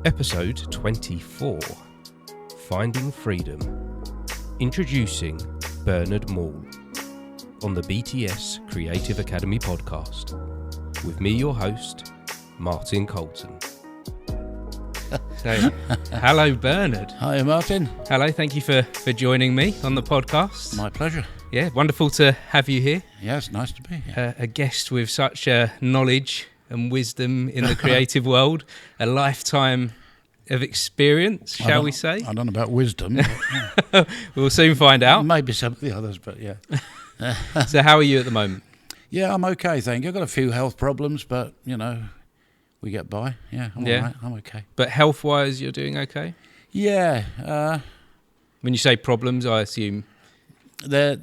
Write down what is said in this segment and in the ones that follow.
Episode 24, Finding Freedom. Introducing Bernard Moule on the BTS Creative Academy podcast. With me, your host, Martin Colton. So, hello, Bernard. Hi, Martin. Hello, thank you for joining me on the podcast. My pleasure. Yeah, wonderful to have you here. Yes, nice to be here. A guest with such knowledge and wisdom in the creative world, a lifetime of experience, shall we say? I don't know about wisdom. But, yeah. We'll soon find out. Maybe some of the others, but yeah. So how are you at the moment? Yeah, I'm okay, thank you. I've got a few health problems, but, you know, we get by. Yeah, I'm all right. I'm okay. But health-wise, you're doing okay? Yeah. When you say problems, I assume... They're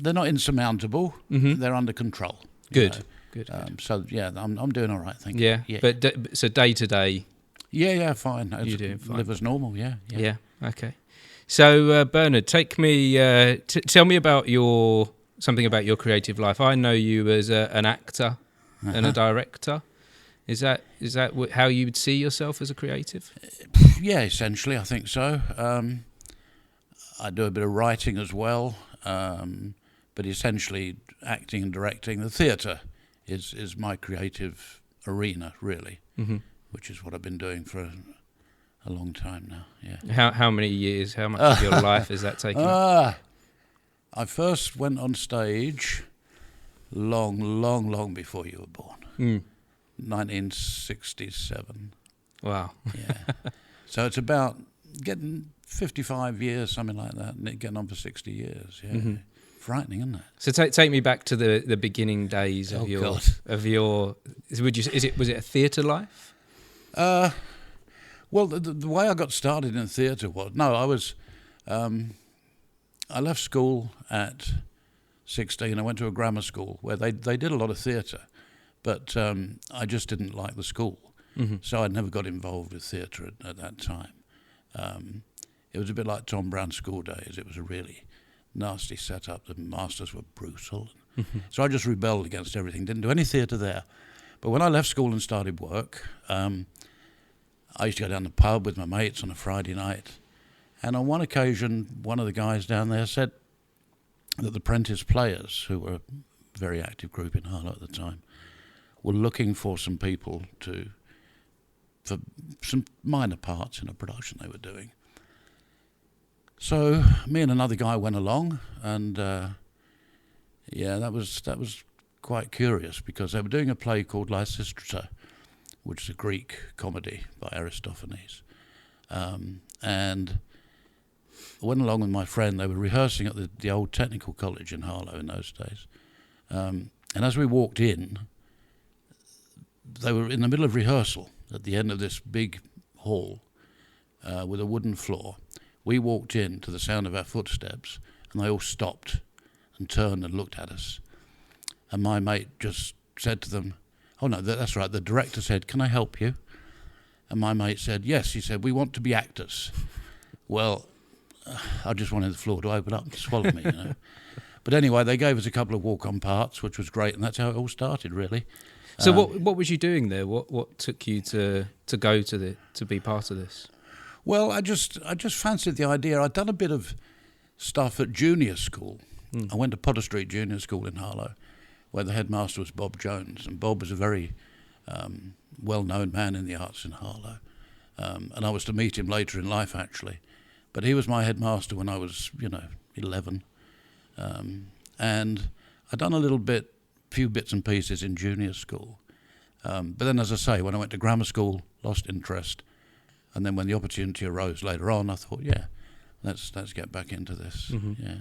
not insurmountable. Mm-hmm. They're under control. Good. Good. So, yeah, I'm doing all right, thank you. Yeah. But so day-to-day... Yeah, fine. You're doing fine. Live as normal, yeah. Yeah, okay. So, Bernard, take me... tell me about something about your creative life. I know you as an actor and a director. Is that how you would see yourself as a creative? Yeah, essentially, I think so. I do a bit of writing as well, but essentially acting and directing. The theatre is my creative arena, really, which is what I've been doing for a long time now. Yeah. How many years? How much of your life is that taking? I first went on stage long before you were born. 1967. Wow. Yeah. So it's about getting 55 years, something like that, and it getting on for 60 years. Yeah. Mm-hmm. Frightening, isn't it? So take me back to the beginning days of your was it a theatre life? Well, the way I got started in theatre was I left school at 16. I went to a grammar school where they did a lot of theatre, but I just didn't like the school, so I never got involved with theatre at that time. It was a bit like Tom Brown's school days. It was a really nasty setup. The masters were brutal. So I just rebelled against everything, didn't do any theatre there. But when I left school and started work, I used to go down the pub with my mates on a Friday night. And on one occasion, one of the guys down there said that the Prentice Players, who were a very active group in Harlow at the time, were looking for some people for some minor parts in a production they were doing. So me and another guy went along, and that was quite curious because they were doing a play called Lysistrata, which is a Greek comedy by Aristophanes, and I went along with my friend. They were rehearsing at the old technical college in Harlow in those days, and as we walked in, they were in the middle of rehearsal at the end of this big hall with a wooden floor. We walked in to the sound of our footsteps, and they all stopped and turned and looked at us. And my mate just said to them, "Oh no, that's right." The director said, "Can I help you?" And my mate said, "Yes." He said, "We want to be actors." Well, I just wanted the floor to open up and swallow me, you know. But anyway, they gave us a couple of walk-on parts, which was great, and that's how it all started, really. So what was you doing there? What took you to go to be part of this? Well, I just fancied the idea. I'd done a bit of stuff at junior school. I went to Potter Street Junior School in Harlow, where the headmaster was Bob Jones, and Bob was a very well-known man in the arts in Harlow. And I was to meet him later in life, actually. But he was my headmaster when I was, 11. And I'd done a few bits and pieces in junior school. But then, as I say, when I went to grammar school, lost interest. And then when the opportunity arose later on, I thought, let's get back into this. Yeah.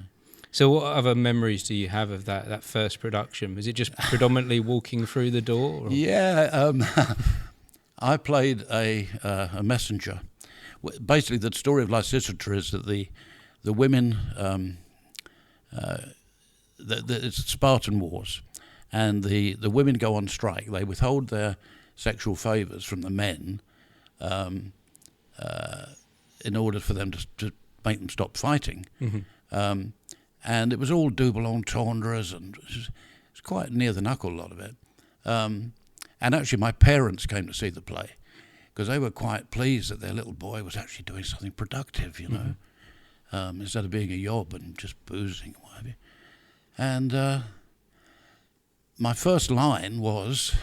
So what other memories do you have of that first production? Was it just predominantly walking through the door? Or? Yeah, I played a messenger. Basically, the story of Lysistrata is that the women, it's Spartan Wars, and the women go on strike. They withhold their sexual favours from the men in order for them to make them stop fighting. And it was all double entendres, and it was quite near the knuckle, a lot of it. And actually, my parents came to see the play. because they were quite pleased that their little boy was actually doing something productive, you know, instead of being a yob and just boozing and what have you. And my first line was,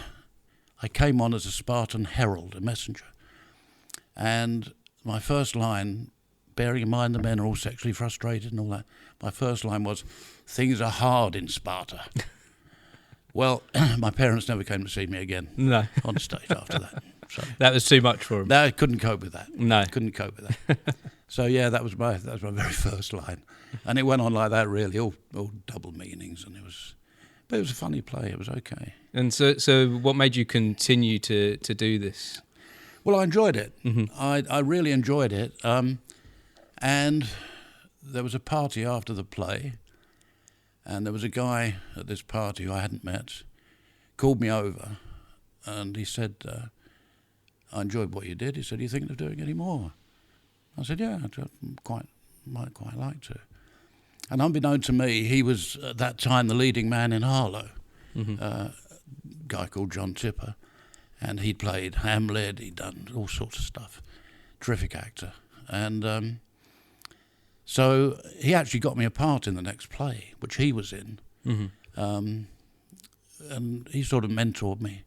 I came on as a Spartan herald, a messenger. And my first line, bearing in mind the men are all sexually frustrated and all that, my first line was, things are hard in Sparta. Well, my parents never came to see me again on stage after that. So that was too much for them. No, I couldn't cope with that. No. Couldn't cope with that. So yeah, that was my very first line. And it went on like that really, all double meanings, and it was a funny play, it was okay. And so what made you continue to do this? Well, I enjoyed it. I really enjoyed it. And there was a party after the play, and there was a guy at this party who I hadn't met, called me over, and he said, I enjoyed what you did. He said, are you thinking of doing any more? I said, yeah, might quite like to. And unbeknown to me, he was at that time the leading man in Harlow, a guy called John Tipper, and he'd played Hamlet, he'd done all sorts of stuff, terrific actor. And so he actually got me a part in the next play, which he was in, and he sort of mentored me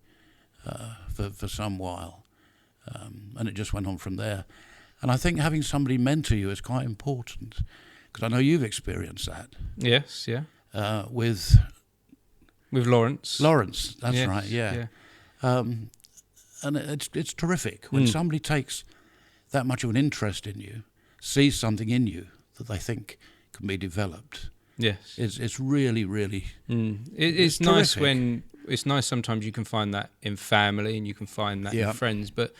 for some while, and it just went on from there. And I think having somebody mentor you is quite important, because I know you've experienced that. Yes, yeah. With Lawrence. Lawrence, that's yes, right, yeah. And it's terrific when somebody takes that much of an interest in you, sees something in you that they think can be developed. Yes, it's really, really. It's nice when it's nice. Sometimes you can find that in family, and you can find that in friends, but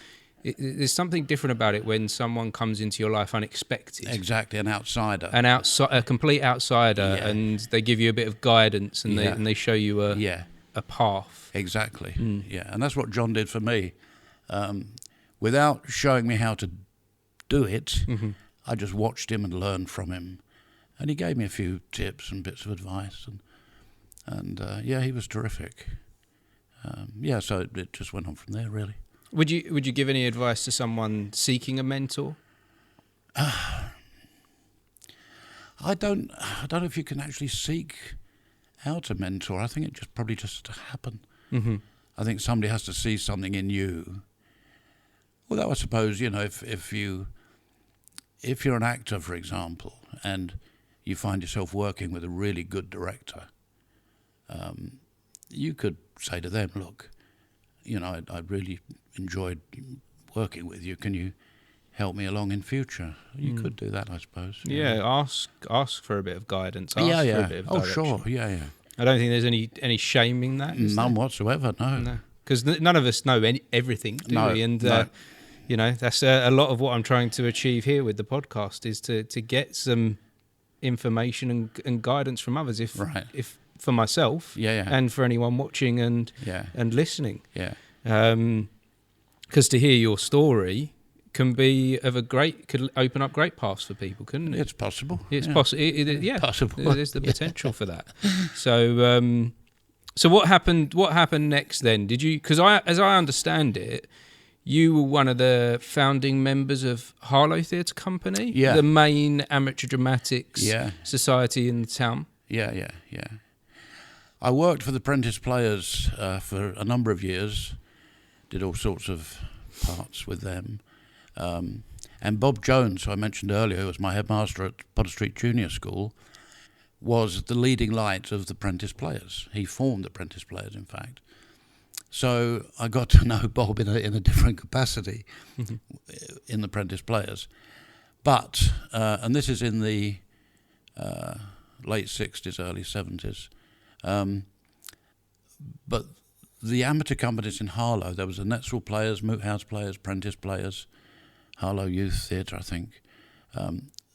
there's something different about it when someone comes into your life unexpected. Exactly, an outsider, a complete outsider, and they give you a bit of guidance, and they show you a path. Exactly, yeah, and that's what John did for me. Without showing me how to do it, I just watched him and learned from him, and he gave me a few tips and bits of advice, and he was terrific. So it just went on from there, really. Would you give any advice to someone seeking a mentor? I don't know if you can actually seek out a mentor. I think it probably just has to happen. I think somebody has to see something in you. Although I suppose, if you're an actor, for example, and you find yourself working with a really good director, you could say to them, look, I really enjoyed working with you. Can you help me along in future? You could do that, I suppose. Yeah, ask for a bit of guidance. Ask for a bit of direction. Sure, yeah. I don't think there's any shame in that. None whatsoever, no. Because none of us know everything, do we? And that's a lot of what I'm trying to achieve here with the podcast is to get some information and guidance from others. If for myself, and for anyone watching and listening, because to hear your story can be could open up great paths for people, couldn't it? It's possible. It's possible. Possible. There's the potential for that. So what happened? What happened next then? Did you? Because as I understand it, you were one of the founding members of Harlow Theatre Company, the main amateur dramatics society in the town. Yeah. I worked for the Prentice Players for a number of years, did all sorts of parts with them. And Bob Jones, who I mentioned earlier, who was my headmaster at Potter Street Junior School, was the leading light of the Prentice Players. He formed the Prentice Players, in fact. So I got to know Bob in a different capacity in the Prentice Players. But, and this is in the late 60s, early 70s, but the amateur companies in Harlow, there was the Netzel Players, Moot House Players, Prentice Players, Harlow Youth Theatre, I think,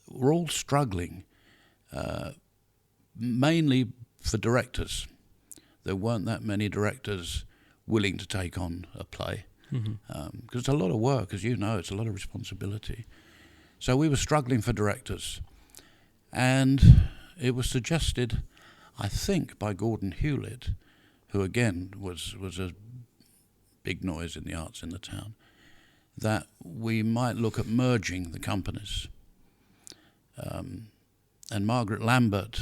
were all struggling, mainly for directors. There weren't that many directors willing to take on a play, because it's a lot of work, as you know, it's a lot of responsibility. So we were struggling for directors, and it was suggested, I think, by Gordon Hewlett, who again was a big noise in the arts in the town, that we might look at merging the companies. And Margaret Lambert,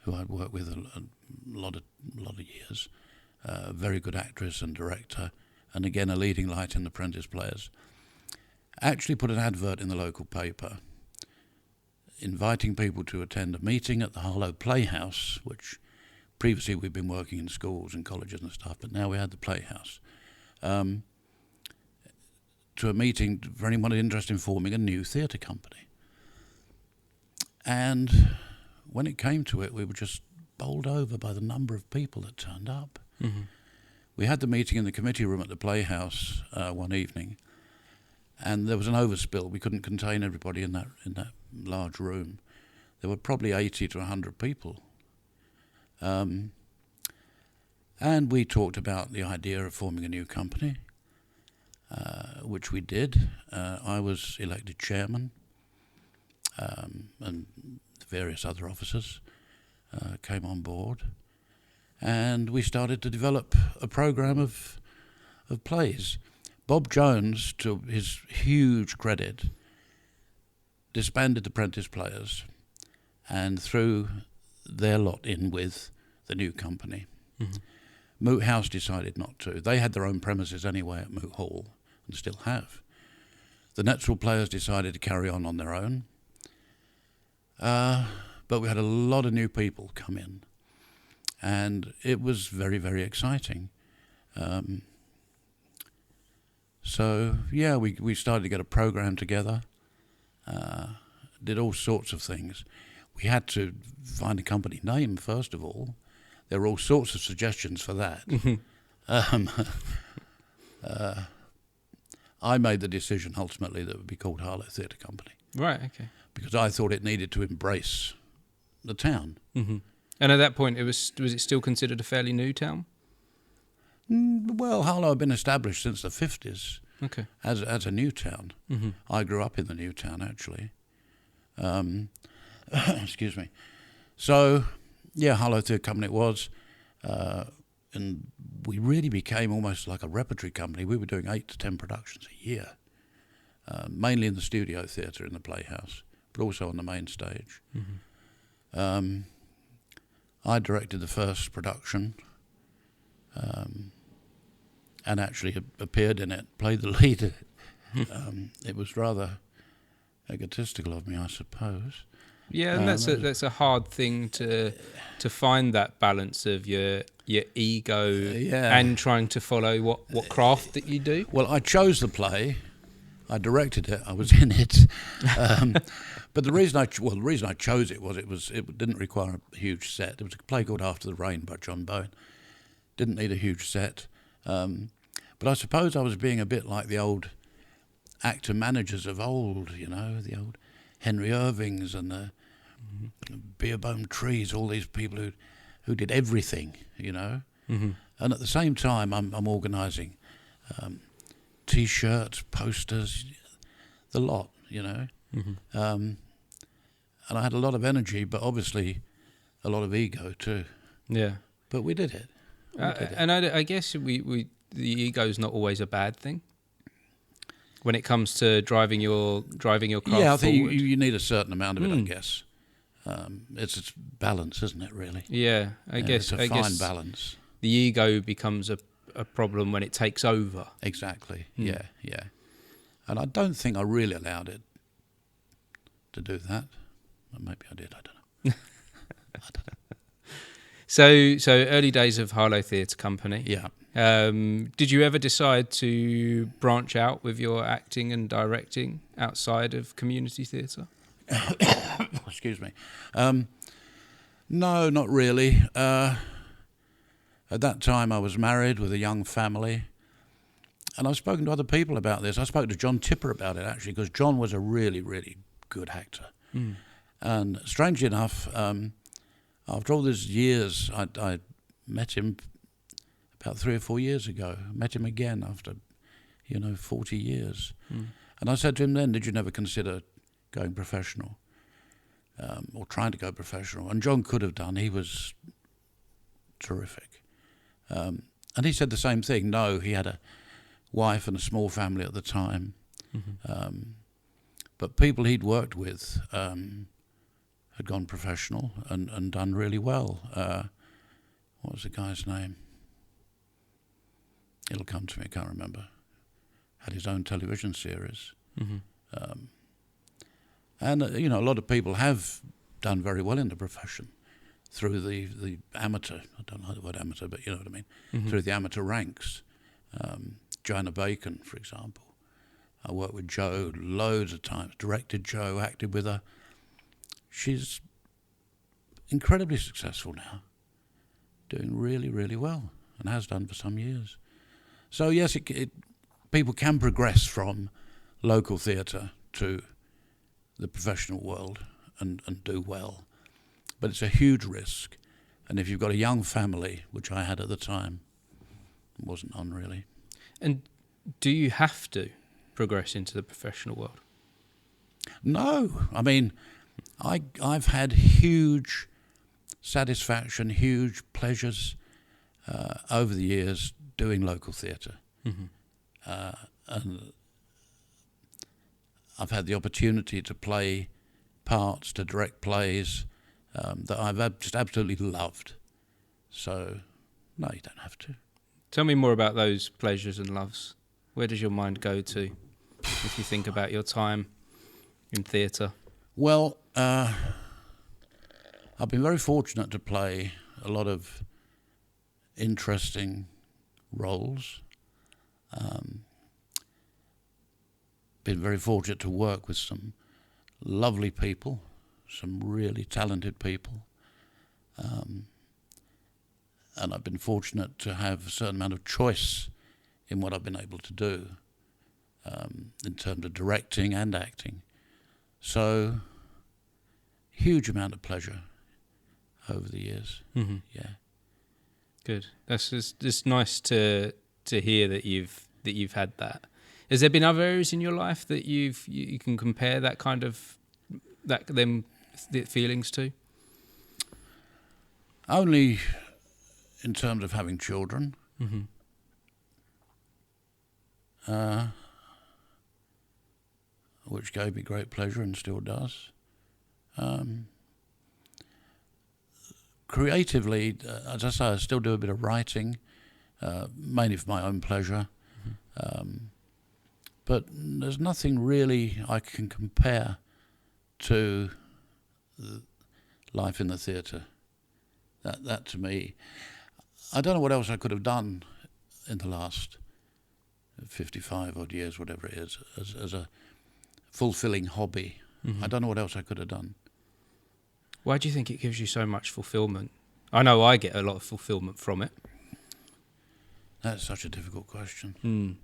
who I'd worked with a lot of years, a very good actress and director, and again a leading light in The Apprentice Players, actually put an advert in the local paper inviting people to attend a meeting at the Harlow Playhouse, which previously we'd been working in schools and colleges and stuff, but now we had the Playhouse, to a meeting for anyone interested in forming a new theatre company. And when it came to it, we were just bowled over by the number of people that turned up. Mm-hmm. We had the meeting in the committee room at the Playhouse one evening, and there was an overspill. We couldn't contain everybody in that large room. There were probably 80 to 100 people. And we talked about the idea of forming a new company, which we did. I was elected chairman, and various other officers came on board. And we started to develop a program of plays. Bob Jones, to his huge credit, disbanded the Apprentice Players and threw their lot in with the new company. Mm-hmm. Moot House decided not to. They had their own premises anyway at Moot Hall, and still have. The Natural Players decided to carry on their own. But we had a lot of new people come in, and it was very, very exciting. So, yeah, we started to get a program together, did all sorts of things. We had to find a company name, first of all. There were all sorts of suggestions for that. I made the decision, ultimately, that it would be called Harlow Theatre Company. Right, okay. Because I thought it needed to embrace the town. Mm-hmm. And at that point, was it still considered a fairly new town? Well, Harlow had been established since the 50s. Okay. As a new town. Mm-hmm. I grew up in the new town, actually. Excuse me. So, yeah, Harlow Theatre Company it was. And we really became almost like a repertory company. We were doing 8 to 10 productions a year, mainly in the studio theatre in the Playhouse, but also on the main stage. Mm-hmm. I directed the first production, and actually appeared in it, played the lead in it. It was rather egotistical of me, I suppose. Yeah, and that's a hard thing to find, that balance of your ego and trying to follow what craft that you do. Well, I chose the play, I directed it, I was in it, but the reason I chose it was it didn't require a huge set. It was a play called After the Rain by John Bowen. Didn't need a huge set, but I suppose I was being a bit like the old actor managers of old, you know, the old Henry Irvings and the Beerbone Trees, all these people who did everything, you know. Mm-hmm. And at the same time, I'm organising T-shirts, posters, the lot, you know. Mm-hmm. And I had a lot of energy, but obviously a lot of ego too. Yeah. But we did it. And I guess the ego is not always a bad thing when it comes to driving your craft. Yeah, I think forward. you need a certain amount of it, I guess. It's balance, isn't it, really? Yeah, I guess. It's a fine balance. The ego becomes a problem when it takes over. Exactly, yeah. And I don't think I really allowed it to do that. Well, maybe I did, I don't know. So early days of Harlow Theatre Company. Yeah. Did you ever decide to branch out with your acting and directing outside of community theatre? Excuse me. No, not really. At that time, I was married with a young family, and I've spoken to other people about this. I spoke to John Tipper about it, actually, because John was a really, really good actor. Mm. And strangely enough, after all these years, I met him about 3 or 4 years ago. Met him again after, 40 years. Mm. And I said to him then, did you never consider going professional, or trying to go professional? And John could have done. He was terrific. And he said the same thing. No, he had wife and a small family at the time. But people he'd worked with had gone professional and done really well. What was the guy's name? It'll come to me, I can't remember. Had his own television series. And, a lot of people have done very well in the profession through the amateur, I don't know the word amateur, but you know what I mean, through the amateur ranks. Joanna Bacon, for example. I worked with Jo loads of times, directed Jo, acted with her. She's incredibly successful now, doing really, really well, and has done for some years. So yes, people can progress from local theatre to the professional world and do well. But it's a huge risk. And if you've got a young family, which I had at the time, it wasn't on really. And do you have to progress into the professional world? No. I mean, I've had huge satisfaction, huge pleasures over the years doing local theatre. And I've had the opportunity to play parts, to direct plays that I've just absolutely loved. So, no, you don't have to. Tell me more about those pleasures and loves. Where does your mind go to if you think about your time in theatre? Well, I've been very fortunate to play a lot of interesting roles. Been very fortunate to work with some lovely people, some really talented people. And I've been fortunate to have a certain amount of choice in what I've been able to do in terms of directing and acting. So, huge amount of pleasure over the years. Yeah. Good. That's just nice to hear that you've had that. Has there been other areas in your life that you can compare that kind of the feelings to? Only in terms of having children. Which gave me great pleasure and still does. Creatively, as I say, I still do a bit of writing, mainly for my own pleasure. But there's nothing really I can compare to life in the theatre. That to me, I don't know what else I could have done in the last 55 odd years, whatever it is, as a fulfilling hobby. I don't know what else I could have done. Why do you think it gives you so much fulfilment? I know I get a lot of fulfilment from it. That's such a difficult question.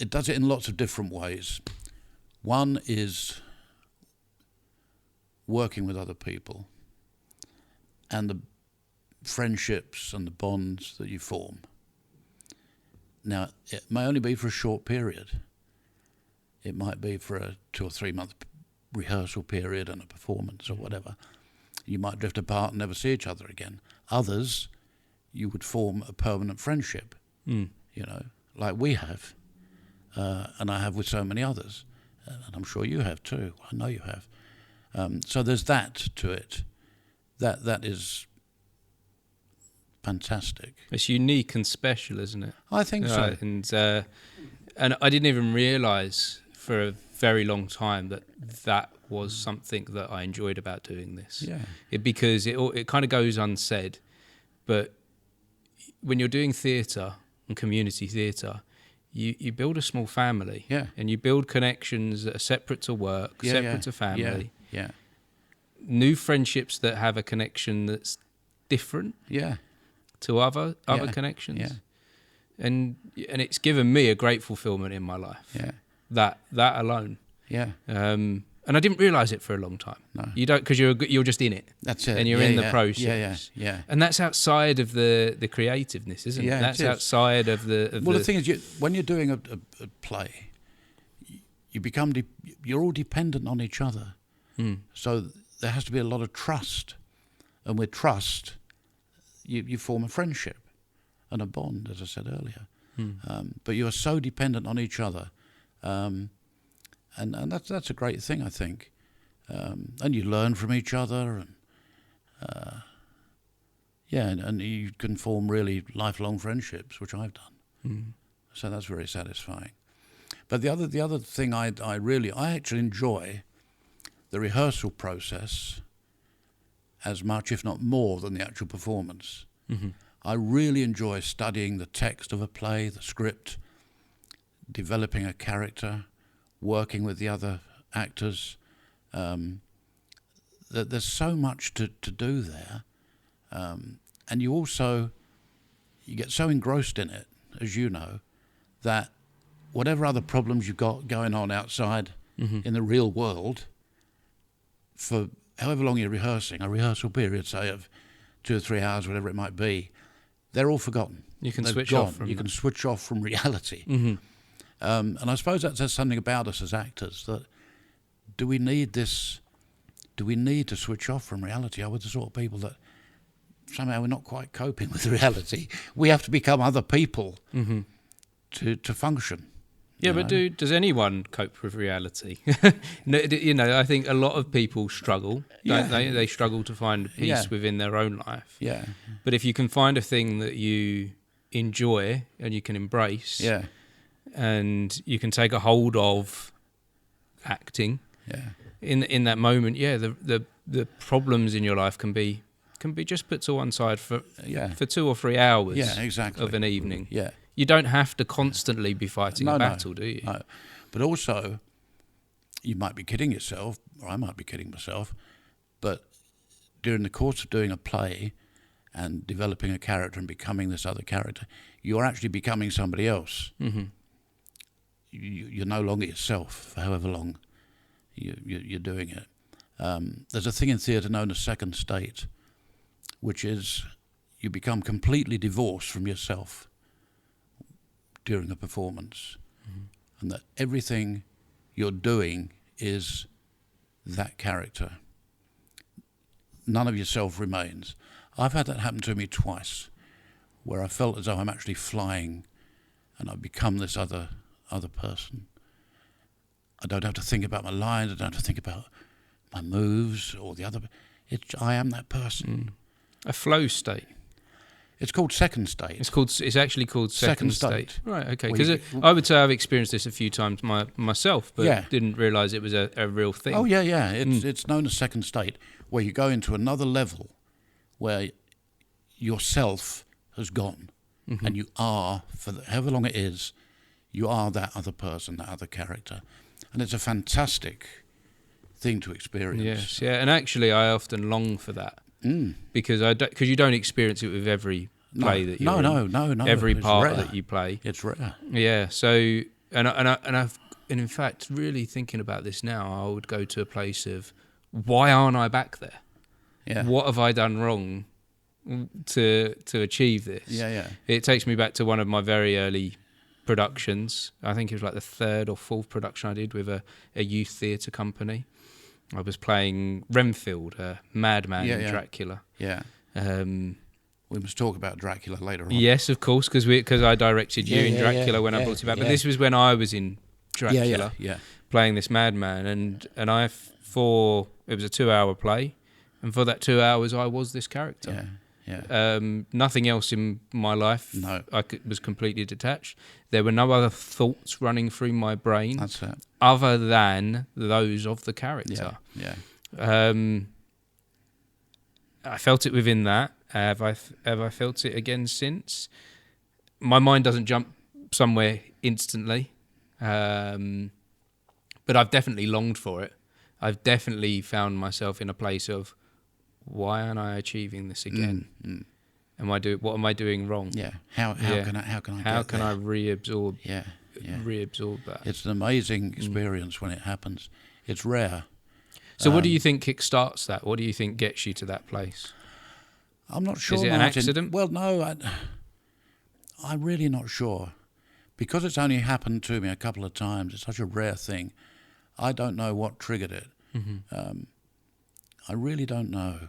It does it in lots of different ways. One is working with other people and the friendships and the bonds that you form. Now, it may only be for a short period. It might be for a 2 or 3 month rehearsal period and a performance or whatever. You might drift apart and never see each other again. Others, you would form a permanent friendship, like we have, and I have with so many others, and I'm sure you have too. I know you have. So there's that to it. That is fantastic. It's unique and special, isn't it? I think so. And I didn't even realise for a very long time that was something that I enjoyed about doing this. Yeah. Because it kind of goes unsaid, but when you're doing theatre and community theatre, you build a small family. Yeah. And you build connections that are separate to work, separate to family. Yeah. New friendships that have a connection that's different. Yeah. To other connections. Yeah. And it's given me a great fulfillment in my life. Yeah. That alone. Yeah. And I didn't realise it for a long time. No. You don't, because you're just in it. That's it. And you're in the process. Yeah. And that's outside of the creativeness, isn't it? That's outside of the. The thing is, when you're doing a play, you're all dependent on each other. So there has to be a lot of trust, and with trust, you form a friendship and a bond, as I said earlier. But you are so dependent on each other, and that's a great thing, I think. And you learn from each other, and you can form really lifelong friendships, which I've done. So that's very satisfying. But the other thing I actually enjoy the rehearsal process as much, if not more, than the actual performance. I really enjoy studying the text of a play, the script, developing a character, working with the other actors. There's so much to do there, and you get so engrossed in it, as you know, that whatever other problems you've got going on outside in the real world, for however long you're rehearsing, a rehearsal period, say, of 2 or 3 hours, whatever it might be, they're all forgotten. You can switch gone. off from You them. can switch off from reality. And I suppose that says something about us as actors, that do we need this? Do we need to switch off from reality? Are we the sort of people that somehow we're not quite coping with reality? We have to become other people to function. Yeah, but does anyone cope with reality? No, I think a lot of people struggle, don't they? They struggle to find peace within their own life. Yeah. But if you can find a thing that you enjoy and you can embrace, and you can take a hold of acting, in that moment, the problems in your life can be just put to one side for 2 or 3 hours of an evening. Yeah. You don't have to constantly be fighting a battle, do you? No. But also, you might be kidding yourself, or I might be kidding myself, but during the course of doing a play and developing a character and becoming this other character, you're actually becoming somebody else. You're no longer yourself for however long you're doing it. There's a thing in theatre known as second state, which is you become completely divorced from yourself during a performance, and that everything you're doing is that character. None of yourself remains. I've had that happen to me twice, where I felt as though I'm actually flying and I've become this other person. I don't have to think about my lines, I don't have to think about my moves or the other. I am that person. A flow state. It's called second state. It's actually called second state. Right, okay. Because Well, I would say I've experienced this a few times myself, but didn't realise it was a real thing. Oh, yeah. It's known as second state, where you go into another level where yourself has gone and you are, for however long it is, you are that other person, that other character. And it's a fantastic thing to experience. Yes, yeah. And actually, I often long for that. Because you don't experience it with every play that you're in. No. Every It's part rare. that you play. It's rare. Yeah. So, and in fact, really thinking about this now, I would go to a place of, why aren't I back there? Yeah. What have I done wrong to achieve this? Yeah. It takes me back to one of my very early productions. I think it was like the 3rd or 4th production I did with a youth theatre company. I was playing Renfield, a madman in Dracula. Yeah. We must talk about Dracula later on. Yes, of course, because I directed you in Dracula when I brought you back. But this was when I was in Dracula, playing this madman, and it was a 2-hour play, and for that 2 hours I was this character. Nothing else in my life. No. Was completely detached. There were no other thoughts running through my brain. That's it. Other than those of the character. Yeah. I felt it within that. Have I felt it again since? My mind doesn't jump somewhere instantly, but I've definitely longed for it. I've definitely found myself in a place of, why aren't I achieving this again? What am I doing wrong? Yeah. How can I reabsorb? Yeah. Reabsorb that. It's an amazing experience when it happens. It's rare. So what do you think kickstarts that? What do you think gets you to that place? I'm not sure. Is it an Martin. accident? Well, no, I'm really not sure. Because it's only happened to me a couple of times, it's such a rare thing. I don't know what triggered it. I really don't know.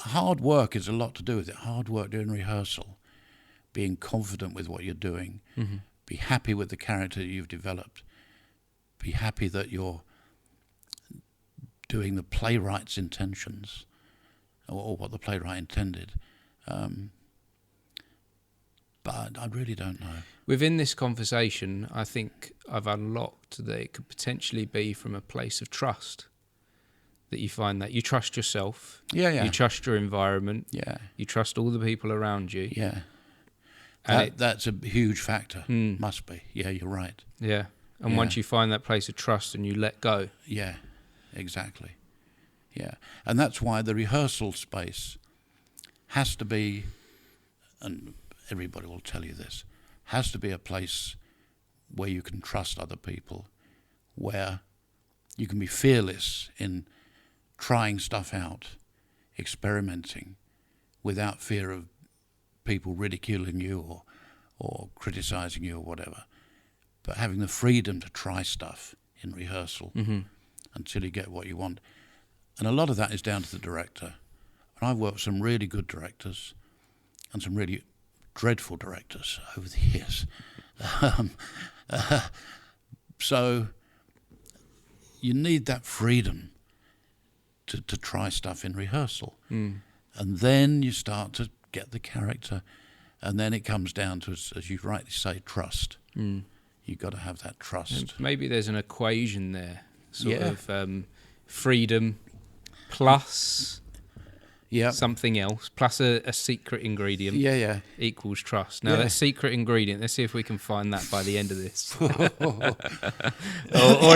Hard work is a lot to do with it, hard work during rehearsal. being confident with what you're doing, Mm-hmm. be happy with the character you've developed, be happy that you're doing the playwright's intentions or what the playwright intended. But I really don't know. Within this conversation, I think I've unlocked that it could potentially be from a place of trust. That you find that you trust yourself, Yeah. you trust your environment, Yeah. you trust all the people around you. Yeah. And That's a huge factor. Must be. Yeah, you're right. Yeah. And Yeah. once you find that place of trust and you let go. Yeah, exactly. Yeah. And that's why the rehearsal space has to be, and everybody will tell you this, has to be a place where you can trust other people, where you can be fearless in trying stuff out, experimenting, without fear of people ridiculing you or criticising you or whatever. But having the freedom to try stuff in rehearsal until you get what you want. And a lot of that is down to the director. And I've worked with some really good directors and some really dreadful directors over the years. So you need that freedom to try stuff in rehearsal. And then you start to get the character, and then it comes down to, as you rightly say, trust. You've got to have that trust. And maybe there's an equation there, sort Yeah. of freedom plus something else, plus a secret ingredient Yeah. equals trust. Now, Yeah. that secret ingredient, let's see if we can find that by the end of this. or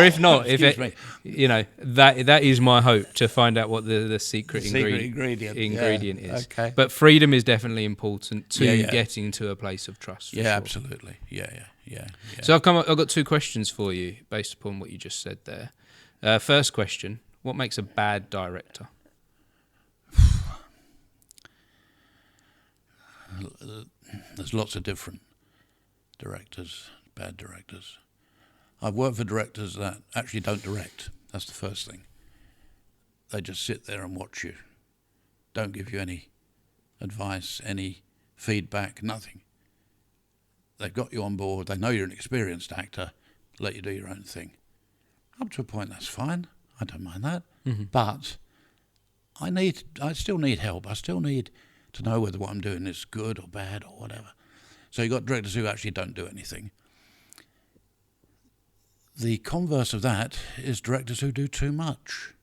if not, if Excuse it, that is my hope, to find out what the secret ingredient is. Okay. But freedom is definitely important to Yeah. getting to a place of trust. for Yeah, sure. absolutely. Yeah. So I've got two questions for you based upon what you just said there. First question: what makes a bad director? There's lots of different directors, bad directors. I've worked for directors that actually don't direct. That's the first thing. They just sit there and watch you. Don't give you any advice, any feedback, nothing. They've got you on board. They know you're an experienced actor. Let you do your own thing. Up to a point, that's fine. I don't mind that. But I still need help. I still need to know whether what I'm doing is good or bad or whatever. So you've got directors who actually don't do anything. The converse of that is directors who do too much.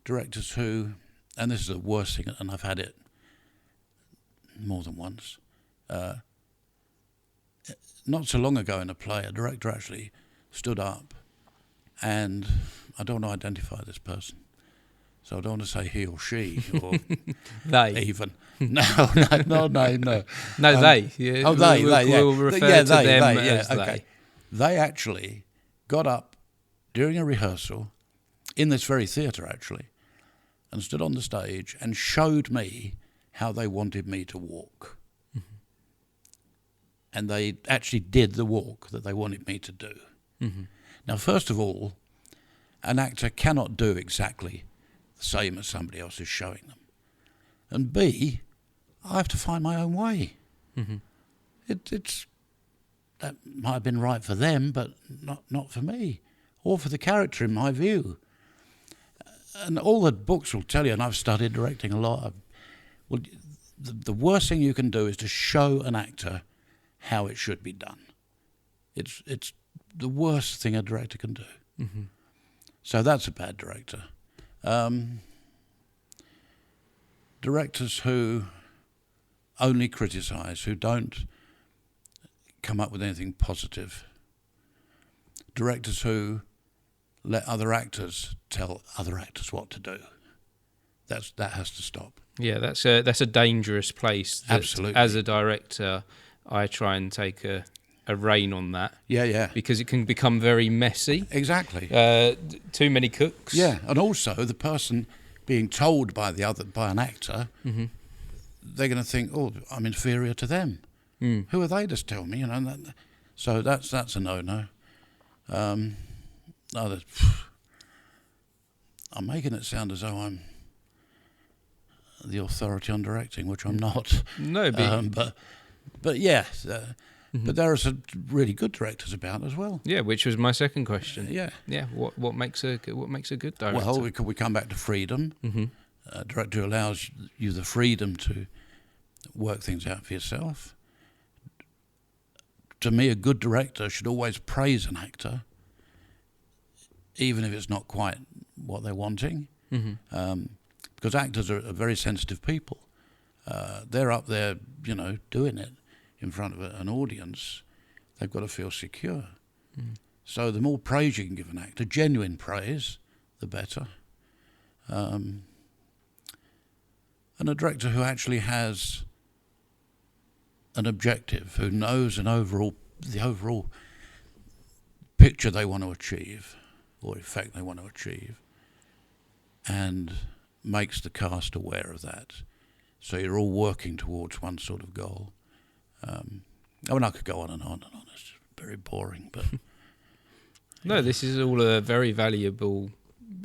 Directors who, and this is the worst thing, and I've had it more than once. Not so long ago in a play, a director actually stood up, and I don't want to identify this person, so I don't want to say he or she or They. even. No. No, they. Yeah, Oh, they. We'll refer to them as okay. they. They actually got up during a rehearsal in this very theatre, actually, and stood on the stage and showed me how they wanted me to walk. And they actually did the walk that they wanted me to do. Now, first of all, an actor cannot do exactly the same as somebody else is showing them. And B, I have to find my own way. It's that might have been right for them, but not for me, or for the character in my view. And all the books will tell you, and I've studied directing a lot. The worst thing you can do is to show an actor how it should be done. It's the worst thing a director can do. So that's a bad director. Directors who only criticise, who don't come up with anything positive. Directors who let other actors tell other actors what to do. That has to stop. Yeah, that's a dangerous place. That, absolutely. As a director, I try and take a rein on that. Yeah. Because it can become very messy. Exactly. Too many cooks. Yeah, and also the person being told by an actor, they're going to think, oh, I'm inferior to them. Who are they to tell me? So that's a no-no. I'm making it sound as though I'm the authority on directing, which I'm not. No, but But yeah, but there are some really good directors about as well. Yeah, which was my second question. Yeah. Yeah. What makes a good director? Well, we come back to freedom. Mm-hmm. A director who allows you the freedom to work things out for yourself. To me, a good director should always praise an actor, even if it's not quite what they're wanting, because actors are very sensitive people. They're up there, doing it in front of an audience. They've got to feel secure. So the more praise you can give an actor, genuine praise, the better. And a director who actually has an objective, who knows the overall picture they want to achieve, or effect they want to achieve, and makes the cast aware of that. So you're all working towards one sort of goal. I could go on and on and on. It's very boring, but no, this is all a very valuable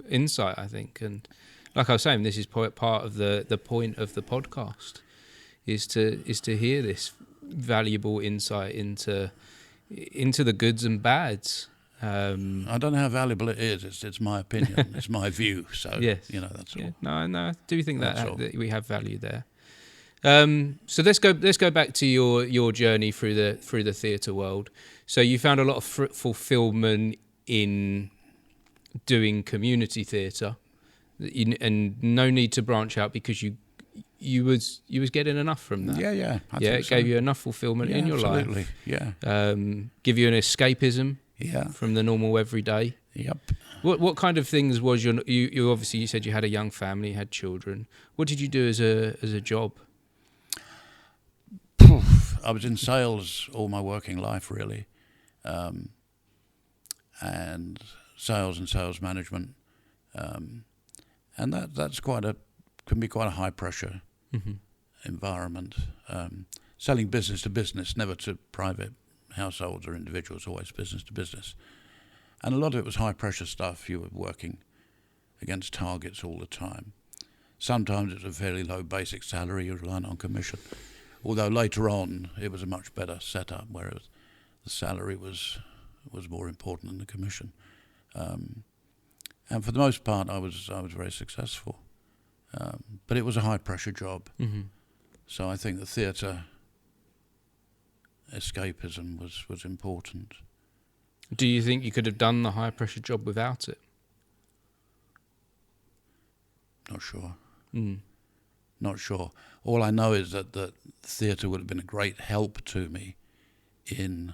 insight, I think. And like I was saying, this is part of the point of the podcast, is to hear this valuable insight into the goods and bads. I don't know how valuable it is. It's my opinion. It's my view. So yes. That's all. No, I do think that we have value there. So let's go back to your journey through the theatre world. So you found a lot of fulfilment in doing community theatre, and no need to branch out because you was getting enough from that. Yeah. It gave you enough fulfillment in your life. Yeah. Give you an escapism. Yeah. From the normal everyday. Yep. What kind of things was you obviously, you said you had a young family, you had children. What did you do as a job? I was in sales all my working life, really, and sales management, and that's can be quite a high pressure environment. Selling business to business, never to private households or individuals, always business to business. And a lot of it was high pressure stuff. You were working against targets all the time. Sometimes it was a fairly low basic salary, you were relying on commission. Although later on it was a much better setup where the salary was more important than the commission. And for the most part I was very successful. But it was a high pressure job. So I think the theatre escapism was important. Do you think you could have done the high pressure job without it? Not sure. Not sure. All I know is that the theatre would have been a great help to me in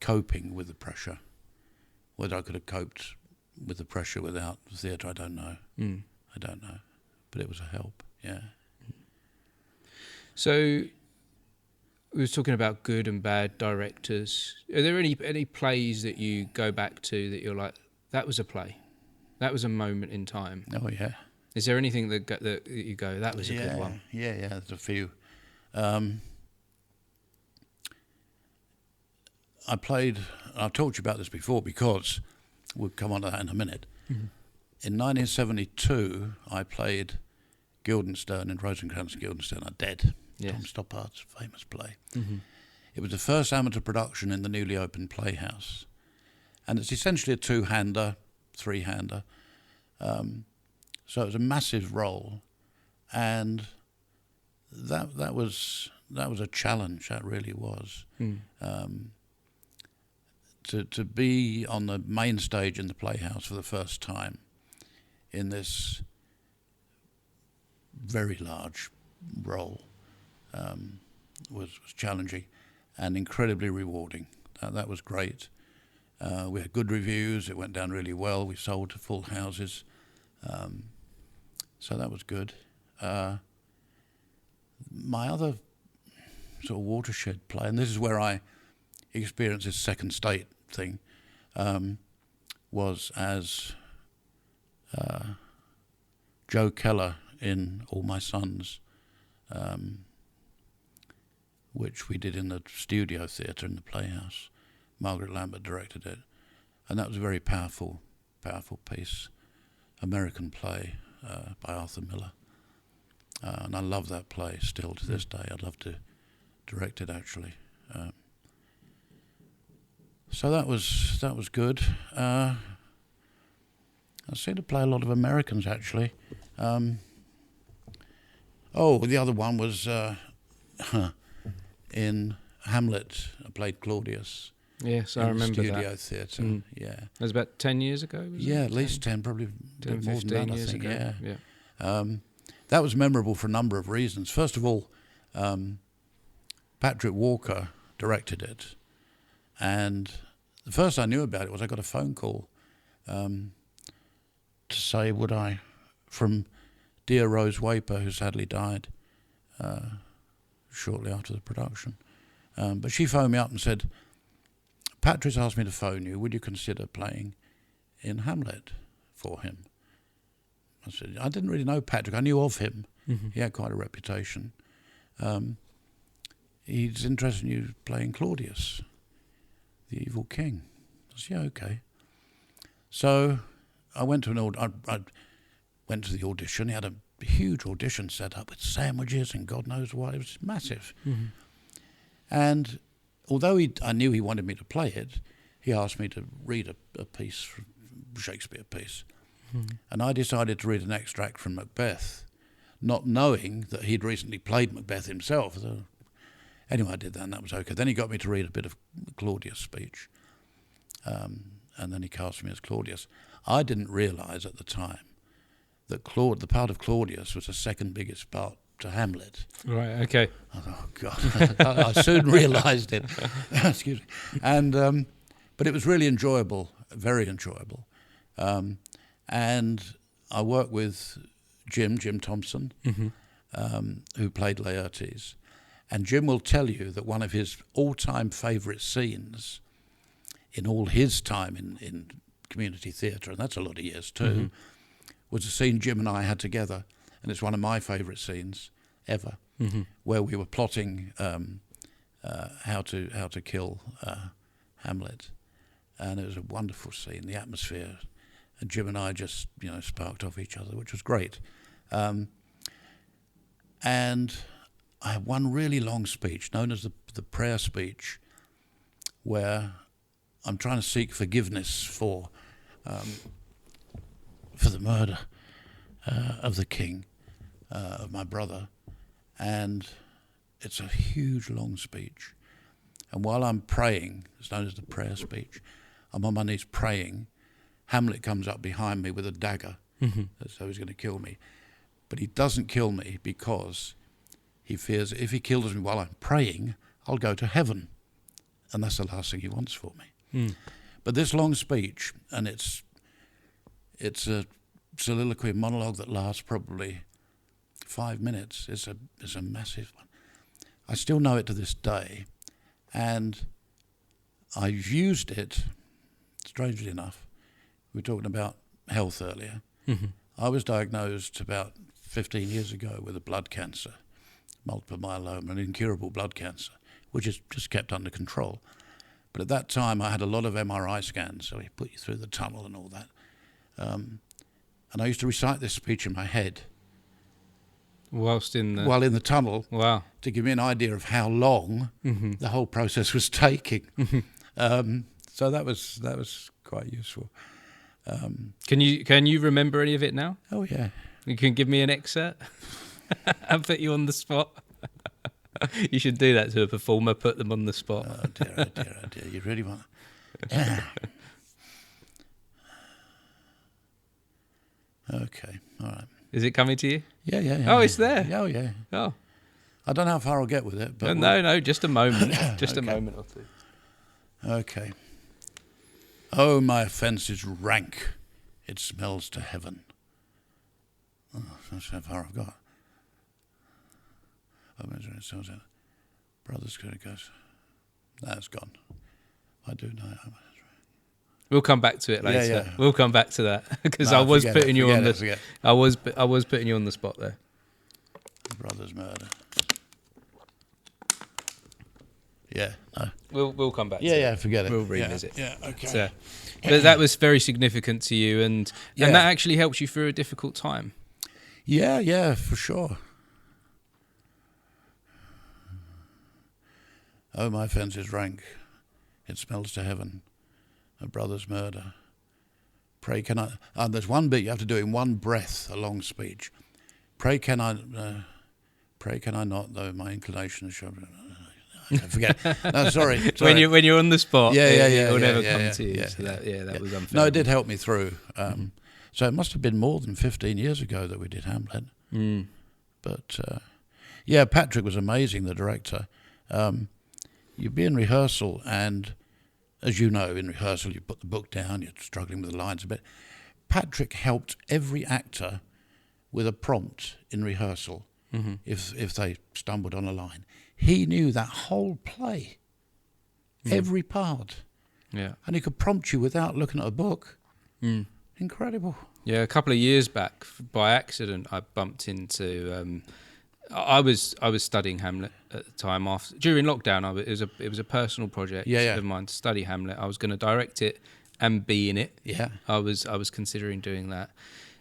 coping with the pressure. Whether I could have coped with the pressure without the theatre, I don't know. I don't know. But it was a help, yeah. So we were talking about good and bad directors. Are there any plays that you go back to that you're like, that was a play, that was a moment in time? Oh yeah. Is there anything that you go, that was a good one? Yeah. There's a few. I've talked to you about this before because we'll come on to that in a minute. In 1972, I played Guildenstern in Rosencrantz and Guildenstern Are Dead. Yes. Tom Stoppard's famous play. It was the first amateur production in the newly opened Playhouse. And it's essentially a two-hander, three-hander. So it was a massive role. And that was a challenge, that really was. To be on the main stage in the Playhouse for the first time in this very large role was challenging and incredibly rewarding. That was great. We had good reviews. It went down really well. We sold to full houses. So that was good. My other sort of watershed play, and this is where I experienced this second state thing, was as Joe Keller in All My Sons, which we did in the studio theatre in the Playhouse. Margaret Lambert directed it, and that was a very powerful piece, American play by Arthur Miller. And I love that play still to this day. I'd love to directed actually. So that was good. I seem to play a lot of Americans actually. The other one was in Hamlet. I played Claudius. Yes, I remember that. Studio theatre. Yeah. That was about 10 years ago. Was it? At least 10, probably 10, more 15 than that, years I think. ago. Yeah. That was memorable for a number of reasons. First of all, Patrick Walker directed it, and the first I knew about it was I got a phone call to say would I, from dear Rose Waper, who sadly died shortly after the production. But she phoned me up and said, Patrick's asked me to phone you. Would you consider playing in Hamlet for him? I said, I didn't really know Patrick. I knew of him. Mm-hmm. He had quite a reputation. He's interested in you playing Claudius, the evil king. I said, yeah, okay. So I went to I went to the audition. He had a huge audition set up with sandwiches and God knows what. It was massive. Mm-hmm. And although I knew he wanted me to play it, he asked me to read a piece, from Shakespeare piece. Mm-hmm. And I decided to read an extract from Macbeth, not knowing that he'd recently played Macbeth himself. So anyway, I did that and that was okay. Then he got me to read a bit of Claudius' speech. And then he cast me as Claudius. I didn't realise at the time that the part of Claudius was the second biggest part to Hamlet. Right, okay. I thought, oh, God. I soon realised it. Excuse me. And, but it was really enjoyable, very enjoyable. And I worked with Jim Thompson, mm-hmm. Who played Laertes. And Jim will tell you that one of his all-time favourite scenes in all his time in community theatre, and that's a lot of years too, mm-hmm. was a scene Jim and I had together, and it's one of my favourite scenes ever, mm-hmm. where we were plotting how to kill Hamlet, and it was a wonderful scene. The atmosphere, and Jim and I just sparked off each other, which was great. And I had one really long speech known as the prayer speech, where I'm trying to seek forgiveness for the murder of the king, of my brother, and it's a huge long speech. And while I'm praying, it's known as the prayer speech, I'm on my knees praying. Hamlet comes up behind me with a dagger, mm-hmm. so he's going to kill me. But he doesn't kill me because he fears if he kills me while I'm praying, I'll go to heaven. And that's the last thing he wants for me. Mm. But this long speech, and it's a soliloquy monologue that lasts probably 5 minutes. It's a massive one. I still know it to this day, and I've used it, strangely enough. We were talking about health earlier. Mm-hmm. I was diagnosed about 15 years ago with a blood cancer, multiple myeloma, an incurable blood cancer, which is just kept under control. But at that time, I had a lot of MRI scans, so he put you through the tunnel and all that. And I used to recite this speech in my head. While in the tunnel. Wow. To give me an idea of how long mm-hmm. the whole process was taking. Mm-hmm. So that was quite useful. Can you remember any of it now? Oh, yeah. You can give me an excerpt? I'll put you on the spot. You should do that to a performer, put them on the spot. Oh dear. You really want... Okay, all right. Is it coming to you? Yeah. Oh, it's there? Oh, yeah. Oh. I don't know how far I'll get with it. But no, just a moment. Just okay. A moment or two. Okay. Oh, my offence is rank. It smells to heaven. Oh, that's how far I've got. Brother's going to go. That's gone. I do know. We'll come back to it later. Yeah. We'll come back to that because I was putting you on the. I was putting you on the spot there. Brother's murder. Yeah. No. We'll come back. Yeah. Forget it. We'll revisit. Yeah. Okay. So, but that was very significant to you, and that actually helps you through a difficult time. Yeah, for sure. Oh, my fence is rank, it smells to heaven, a brother's murder. Pray can I... And there's one bit you have to do in one breath, a long speech. Pray can I not, though my inclination is sharp. I forget. No, sorry. When you're on the spot, it will never come yeah, to you. yeah, So that was unfair. No, it did help me through. So it must have been more than 15 years ago that we did Hamlet. But Patrick was amazing, the director. You'd be in rehearsal, and as you know, in rehearsal you put the book down, you're struggling with the lines a bit. Patrick helped every actor with a prompt in rehearsal if they stumbled on a line. He knew that whole play, every part. Yeah. And he could prompt you without looking at a book. Incredible. Yeah, a couple of years back, by accident, I bumped into... I was studying Hamlet at the time. During lockdown, it was a personal project of mine to study Hamlet. I was going to direct it and be in it. Yeah, I was considering doing that.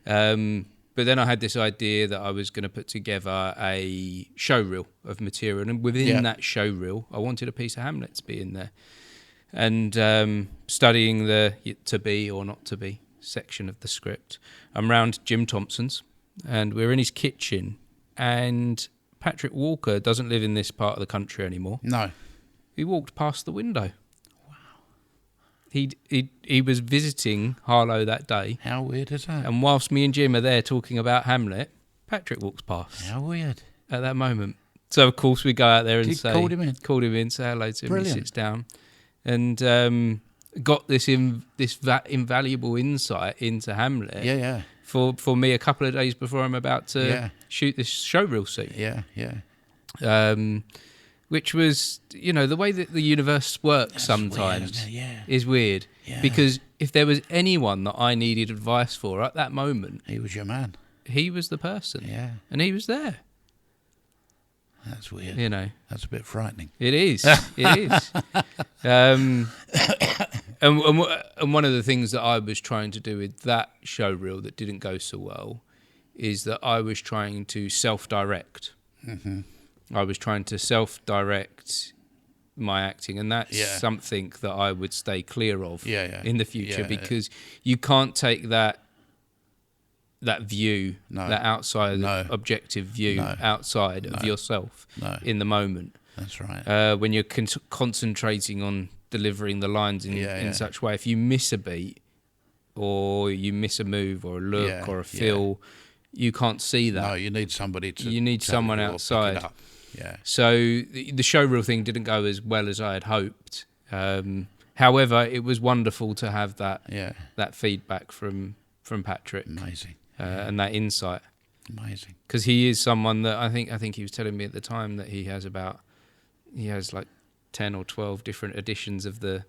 But then I had this idea that I was going to put together a show reel of material, and within that show reel, I wanted a piece of Hamlet to be in there. And studying the to be or not to be section of the script, I'm round Jim Thompson's, and we're in his kitchen. And Patrick Walker doesn't live in this part of the country anymore. No. He walked past the window. Wow. He was visiting Harlow that day. How weird is that? And whilst me and Jim are there talking about Hamlet, Patrick walks past. How weird. At that moment. So, of course, we go out there and called him in, say hello to him. Brilliant. He sits down. And got this invaluable insight into Hamlet. Yeah. For me, a couple of days before I'm about to shoot this showreel scene. Yeah. Which was, the way that the universe works sometimes is weird. Yeah. Because if there was anyone that I needed advice for at that moment... He was your man. He was the person. Yeah. And he was there. That's weird. That's a bit frightening. It is. It is. And one of the things that I was trying to do with that show reel that didn't go so well is that I was trying to self-direct. I was trying to self-direct my acting, and that's something that I would stay clear of in the future because you can't take that view, that outside objective view outside of yourself in the moment. That's right. When you're concentrating on delivering the lines in such way, if you miss a beat or you miss a move or a look or a feel, you can't see that. No, you need somebody to... You need someone outside. Pick it up. Yeah. So the showreel thing didn't go as well as I had hoped. However, it was wonderful to have that feedback from Patrick. Amazing. And that insight. Amazing. Because he is someone that I think he was telling me at the time that he has like 10 or 12 different editions of the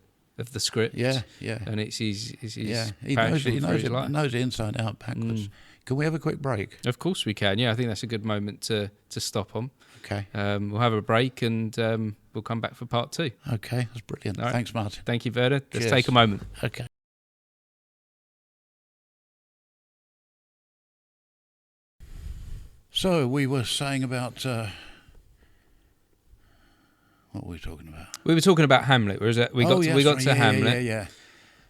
script. Yeah. And it's his he knows it inside out, backwards. Can we have a quick break? Of course we can. Yeah, I think that's a good moment to stop on. Okay. We'll have a break and we'll come back for part 2. Okay, that's brilliant. Right. Thanks, Martin. Thank you, Bernard. Let's take a moment. Okay. So we were saying about... what were we talking about? We were talking about Hamlet. We got to Hamlet. Yeah.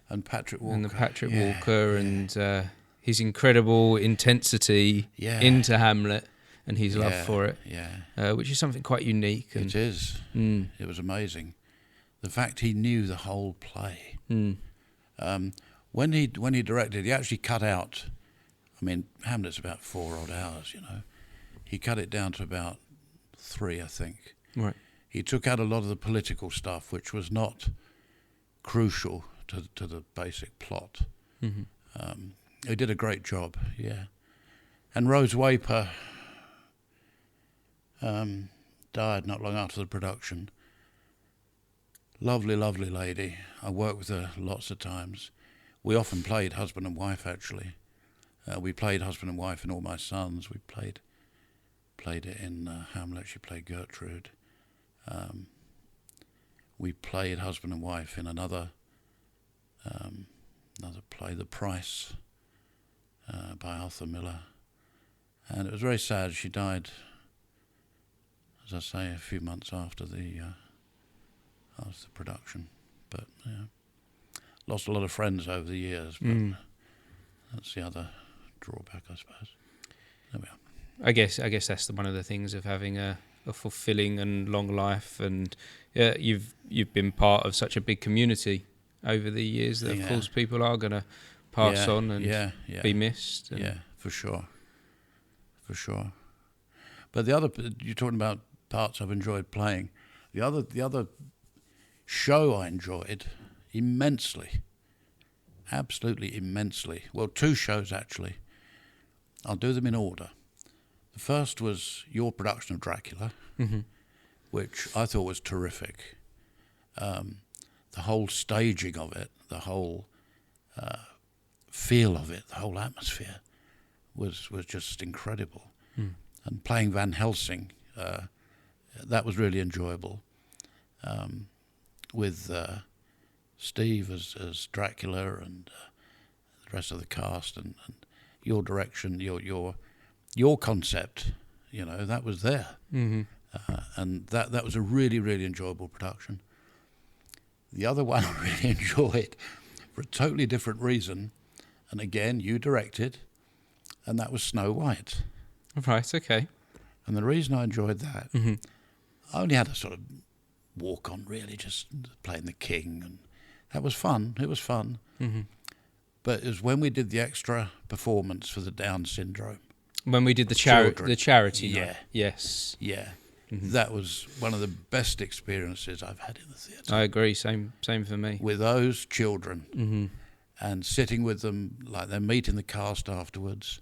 And Patrick Walker. And Walker and his incredible intensity into Hamlet and his love for it. Yeah. Which is something quite unique. It is. It was amazing. The fact he knew the whole play. When he directed, he actually cut out... I mean, Hamlet's about 4 odd hours, He cut it down to about 3, I think. Right. He took out a lot of the political stuff, which was not crucial to the basic plot. He did a great job, And Rose Waper died not long after the production. Lovely, lovely lady. I worked with her lots of times. We often played husband and wife, actually. We played husband and wife in All My Sons. We played it in Hamlet. She played Gertrude. We played husband and wife in another play, The Price, by Arthur Miller. And it was very sad. She died, as I say, a few months after the after the production. But lost a lot of friends over the years, but that's the other drawback, I suppose. There we are. I guess that's one of the things of having a fulfilling and long life, and you've been part of such a big community over the years that of course people are going to pass on and be missed. And for sure. But the other, you're talking about parts I've enjoyed playing. The other show I enjoyed immensely, absolutely immensely. Well, 2 shows actually. I'll do them in order. The first was your production of Dracula, which I thought was terrific. The whole staging of it, the whole feel of it, the whole atmosphere was just incredible. And playing Van Helsing, that was really enjoyable. With Steve as Dracula and the rest of the cast, and your direction, your concept, that was there. And that was a really, really enjoyable production. The other one I really enjoyed for a totally different reason, and again, you directed, and that was Snow White. Right, okay. And the reason I enjoyed that, I only had a sort of walk on, really, just playing the king, and that was fun. It was fun. But it was when we did the extra performance for the Down syndrome. When we did the charity night. Yes. Yeah. That was one of the best experiences I've had in the theatre. I agree. Same for me. With those children, and sitting with them, like they're meeting the cast afterwards,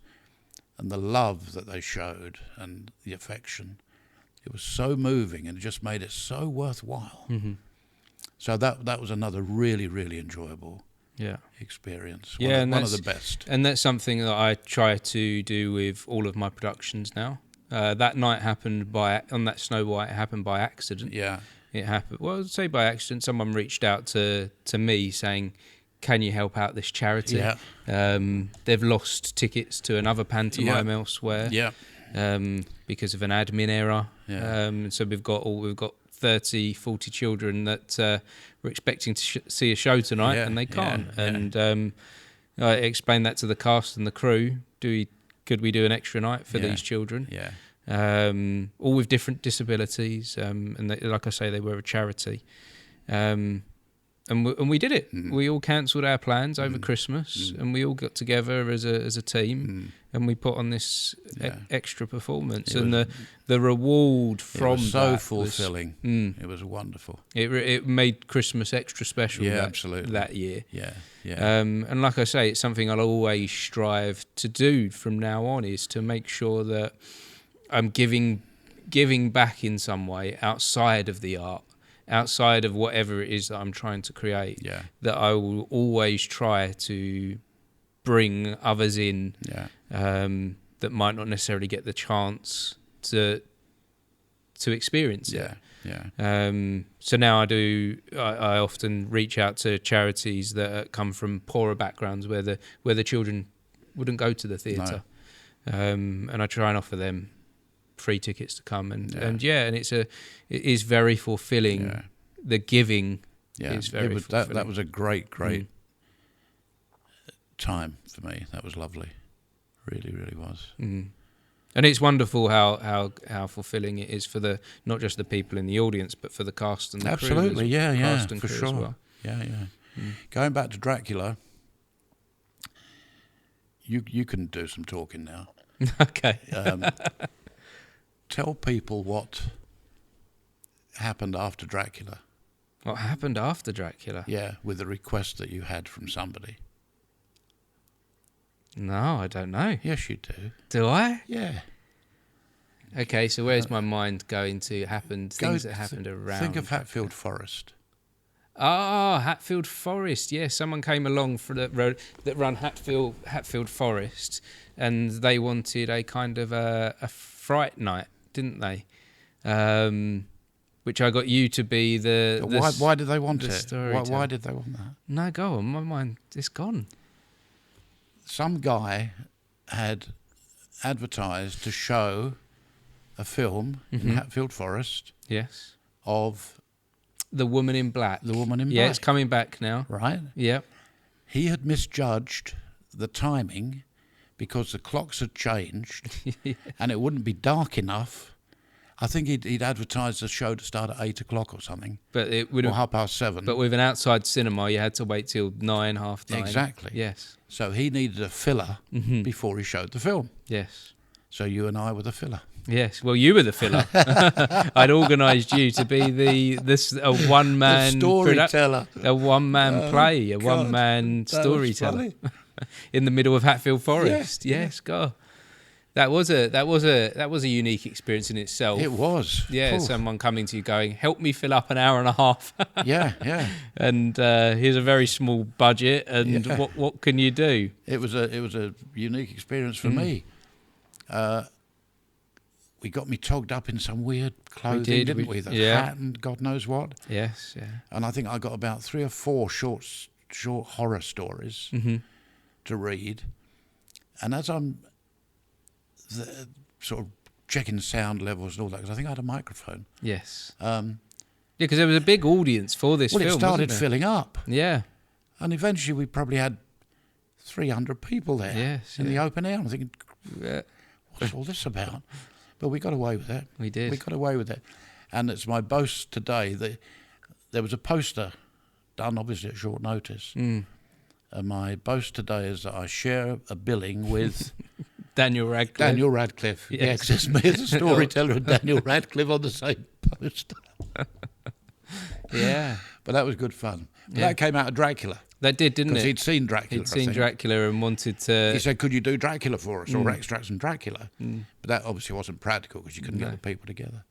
and the love that they showed and the affection. It was so moving, and it just made it so worthwhile. So that was another really, really enjoyable experience. One of the best. And that's something that I try to do with all of my productions now. That night happened on that Snow White, it happened by accident. Yeah. It happened, well, I'd say by accident. Someone reached out to me saying, can you help out this charity? Yeah. They've lost tickets to another pantomime elsewhere. Yeah. Because of an admin error. Yeah. So we've got 30, 40 children that were expecting to see a show tonight, and they can't. And I explained that to the cast and the crew. Could we do an extra night for these children? Yeah. All with different disabilities, and they, like I say, they were a charity. And we did it. We all cancelled our plans over Christmas, and we all got together as a team, and we put on this extra performance. And the reward from that that was so fulfilling. It was wonderful. It made Christmas extra special. Absolutely. That year. Yeah. And like I say, it's something I'll always strive to do from now on, is to make sure that I'm giving back in some way outside of the art. Outside of whatever it is that I'm trying to create, that I will always try to bring others in that might not necessarily get the chance to experience it. So now I often reach out to charities that come from poorer backgrounds where the children wouldn't go to the theatre, and I try and offer them free tickets to come, and it is very fulfilling. The giving is very fulfilling. That was a great time for me. That was lovely, really, really was. And it's wonderful how fulfilling it is for not just the people in the audience, but for the cast and the absolutely crew cast and for crew sure. As well. Going back to Dracula, you can do some talking now. Okay. Tell people what happened after Dracula. What happened after Dracula? Yeah, with the request that you had from somebody. No, I don't know. Yes, you do. Do I? Yeah. Okay, so where's my mind going to things that happened around? Think of Hatfield Forest. Ah, Hatfield Forest. Yeah, someone came along for that road that run Hatfield Forest, and they wanted a kind of a fright night, didn't they? Which I got you to be the why did they want it? Why did they want that? No, go on. My mind is gone. Some guy had advertised to show a film in Hatfield Forest. Yes. Of The Woman in Black. The Woman in Yeah, Black. it's coming back now. Right? Yeah. He had misjudged the timing because the clocks had changed and it wouldn't be dark enough. I think he'd advertised the show to start at 8 o'clock or something. But it would Or have. 7:30. But with an outside cinema, you had to wait till 9, half 9. Exactly. Yes. So he needed a filler before he showed the film. Yes. So you and I were the filler. Yes. Well, you were the filler. I'd organised you to be a one man storyteller, a one man play, a God, one man storyteller in the middle of Hatfield Forest. Yeah, yes, God. That was a unique experience in itself. It was. Yeah, Ooh. someone coming to you going, help me fill up an hour and a half. Yeah. And here's a very small budget, and what can you do? It was a unique experience for me. We got me togged up in some weird clothing, didn't we? The hat and God knows what. Yes, yeah. And I think I got about 3 or 4 short horror stories to read. And as I'm sort of checking sound levels and all that, because I think I had a microphone. Yes. Because there was a big audience for this film. Well, it started filling up. Yeah. And eventually we probably had 300 people there in the open air. I'm thinking, what's all this about? But we got away with it. We did. We got away with it. And it's my boast today that there was a poster done obviously at short notice. And my boast today is that I share a billing with Daniel Radcliffe. Daniel Radcliffe. Yes, it's me as a storyteller and Daniel Radcliffe on the same poster. Yeah. But that was good fun. But that came out of Dracula. That did, didn't it? Because he'd seen Dracula. He'd seen Dracula and wanted to... He said, could you do Dracula for us, or extracts from Dracula? But that obviously wasn't practical because you couldn't get the people together.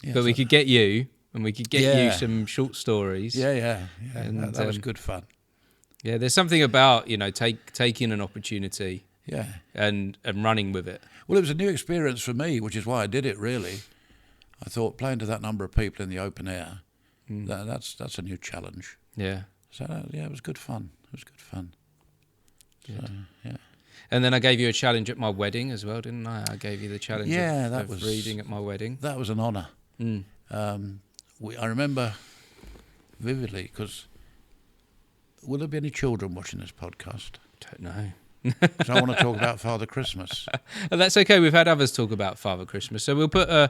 Yeah, but we could get you, and we could get you some short stories. Yeah. And, that was good fun. Yeah, there's something about, taking an opportunity and running with it. Well, it was a new experience for me, which is why I did it, really. I thought playing to that number of people in the open air, that's a new challenge. Yeah. So, it was good fun. It was good fun. Good. So, yeah. And then I gave you a challenge at my wedding as well, didn't I? I gave you the challenge of reading at my wedding. That was an honour. I remember vividly, because will there be any children watching this podcast? Don't know. Because I want to talk about Father Christmas. That's okay. We've had others talk about Father Christmas, so we'll put a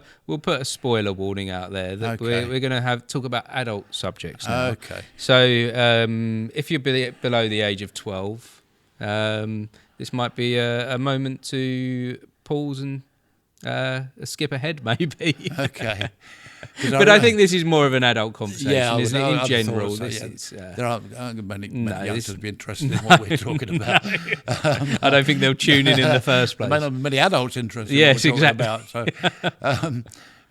spoiler warning out there that we're going to talk about adult subjects now. Okay. So if you're below the age of 12, this might be a moment to pause and skip ahead, maybe. Okay. But I think this is more of an adult conversation, isn't it? In general, there aren't many youngsters be interested in what we're talking about. I don't think they'll tune in the first place. Many adults interested in what we're talking about. So,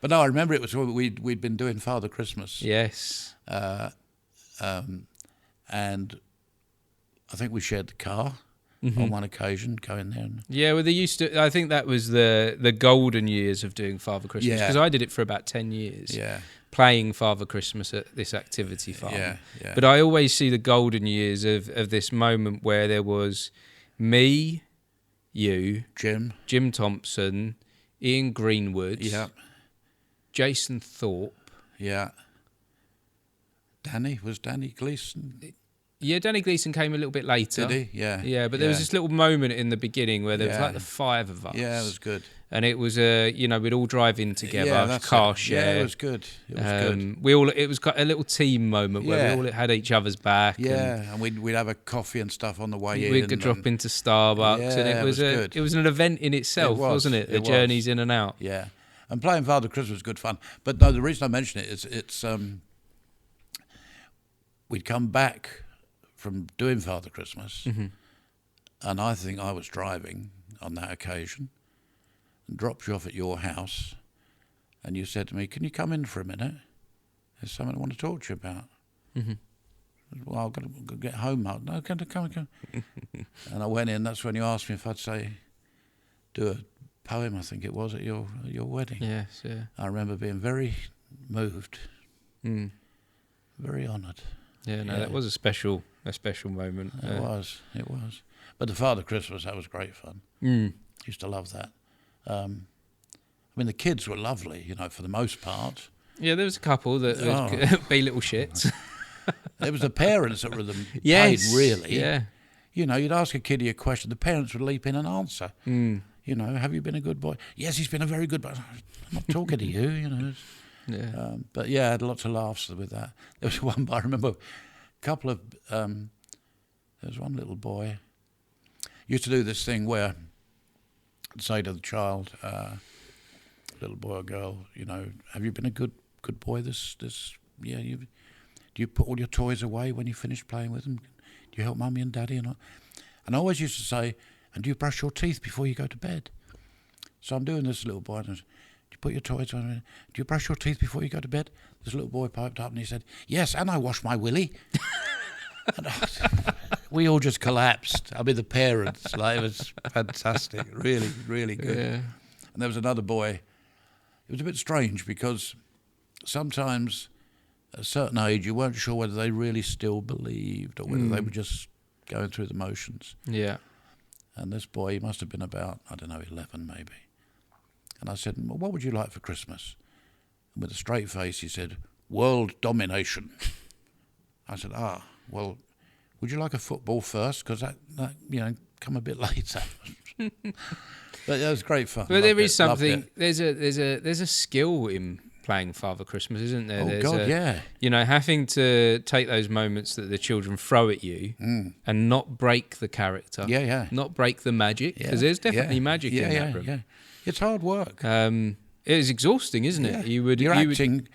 but no, I remember it was we'd been doing Father Christmas. Yes. And I think we shared the car on one occasion, going there. Yeah, well, they used to. I think that was the golden years of doing Father Christmas, because I did it for about 10 years. Yeah. Playing Father Christmas at this activity farm. Yeah. But I always see the golden years of this moment where there was me, you, Jim Thompson, Ian Greenwood, Jason Thorpe. Yeah. Danny Gleeson? Yeah, Danny Gleeson came a little bit later. Did he? Yeah. Yeah, but there was this little moment in the beginning where there was like the 5 of us. Yeah, it was good. And it was we'd all drive in together, car share. Yeah, it was good. It was good. It was a little team moment where we all had each other's back. Yeah, and we'd have a coffee and stuff on the way in. We could drop into Starbucks, and it was an event in itself, wasn't it? The journeys in and out. Yeah, and playing Father Christmas was good fun. But no, the reason I mention it is it's we'd come back from doing Father Christmas, and I think I was driving on that occasion, and dropped you off at your house, and you said to me, "Can you come in for a minute? There's something I want to talk to you about." Well, I've got to get home. No, come. And I went in. That's when you asked me if I'd do a poem, I think it was, at your wedding. Yes, yeah. I remember being very moved, very honoured. Yeah, no, that was a special moment. It was. But the Father Christmas, that was great fun. Used to love that. I mean, the kids were lovely, for the most part. Yeah, there was a couple that would be little shits. It was the parents that were the Yes, paid, really. yeah. You know, you'd ask a kiddie a question, the parents would leap in and answer. Mm. You know, have you been a good boy? Yes, he's been a very good boy. I'm not talking to you, you know. Yeah. But yeah, I had lots of laughs with that. There was one, I remember a couple of, there was one little boy, used to do this thing where I'd say to the child, little boy or girl, you know, have you been a good boy this year? Do you put all your toys away when you finish playing with them? Do you help mummy and daddy? And I always used to say, and do you brush your teeth before you go to bed? So I'm doing this little boy, and do you put your toys on? Do you brush your teeth before you go to bed? This little boy piped up and he said, yes, and I wash my willy. We all just collapsed. I mean, the parents, like, it was fantastic, really, really good. Yeah. And there was another boy. It was a bit strange because sometimes at a certain age you weren't sure whether they really still believed or whether they were just going through the motions. Yeah. And this boy, he must have been about, 11 maybe. And I said, well, what would you like for Christmas? And with a straight face he said, world domination. I said, well, would you like a football first? Because that come a bit later. But it was great fun. But there is something. There's a skill in playing Father Christmas, isn't there? Oh, God, yeah. You know, having to take those moments that the children throw at you and not break the character. Yeah, yeah. Not break the magic, because there's definitely magic in that room. Yeah. It's hard work. It is exhausting, isn't it? You're acting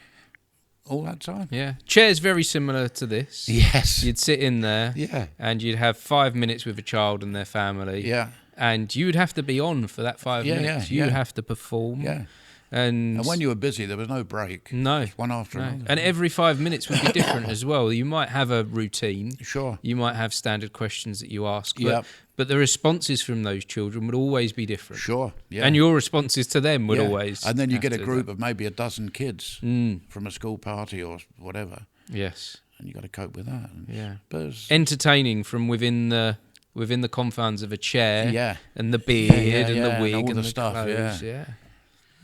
all that time. Yeah. Chair's very similar to this. Yes. You'd sit in there and you'd have 5 minutes with a child and their family. Yeah. And you would have to be on for that 5 minutes. You would have to perform. Yeah. And when you were busy, there was no break. No. Just one after another. And every 5 minutes would be different as well. You might have a routine. Sure. You might have standard questions that you ask. Yep. But the responses from those children would always be different. Sure. Yeah. And your responses to them would always. And then you have get a to group of maybe a dozen kids from a school party or whatever. Yes. And you got to cope with that. Yeah. But entertaining from within the confines of a chair. Yeah. And the beard and the wig and all and the stuff. clothes. Yeah.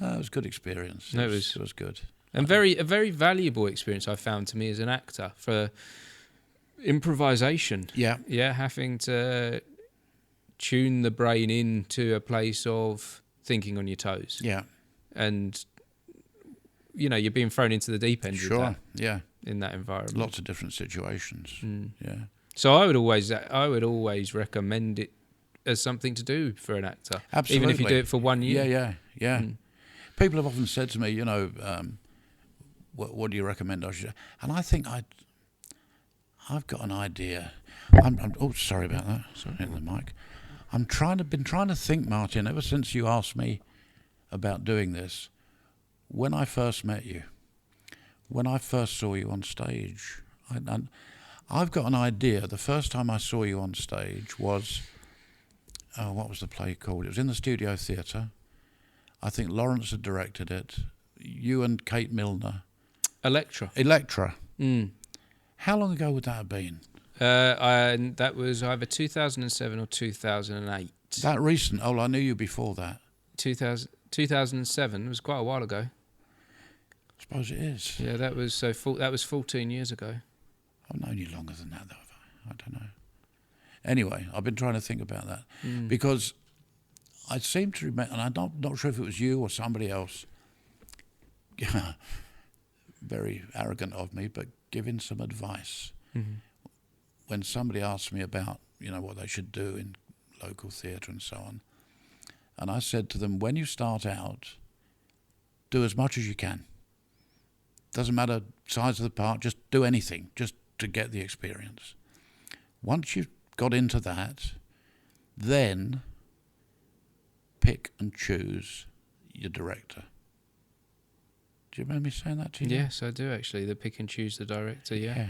It was a good experience. No, it was good. And a very valuable experience I found to me as an actor for improvisation. Yeah. Yeah, having to tune the brain into a place of thinking on your toes. Yeah. And, you're being thrown into the deep end with that, yeah. in that environment. Lots of different situations. Yeah. So I would always recommend it as something to do for an actor. Absolutely. Even if you do it for 1 year. Yeah. People have often said to me, what do you recommend I should do? And I think I've got an idea. Sorry about that. Sorry, in the mic. Been trying to think, Martin, ever since you asked me about doing this. When I first met you, when I first saw you on stage, I've got an idea. The first time I saw you on stage was, what was the play called? It was in the Studio Theatre. I think Lawrence had directed it. You and Kate Milner. Electra. How long ago would that have been? That was either 2007 or 2008. That recent? Oh, I knew you before that. 2007 was quite a while ago. I suppose it is. Yeah, that was 14 years ago. I've known you longer than that, though. I don't know. Anyway, I've been trying to think about that because I seem to remember, and I'm not sure if it was you or somebody else. Very arrogant of me, but giving some advice when somebody asked me about what they should do in local theatre and so on, and I said to them, when you start out, do as much as you can. Doesn't matter size of the part, just do anything, just to get the experience. Once you've got into that, then pick and choose your director. Do you remember me saying that to you? Yes, I do actually. The pick and choose the director, yeah.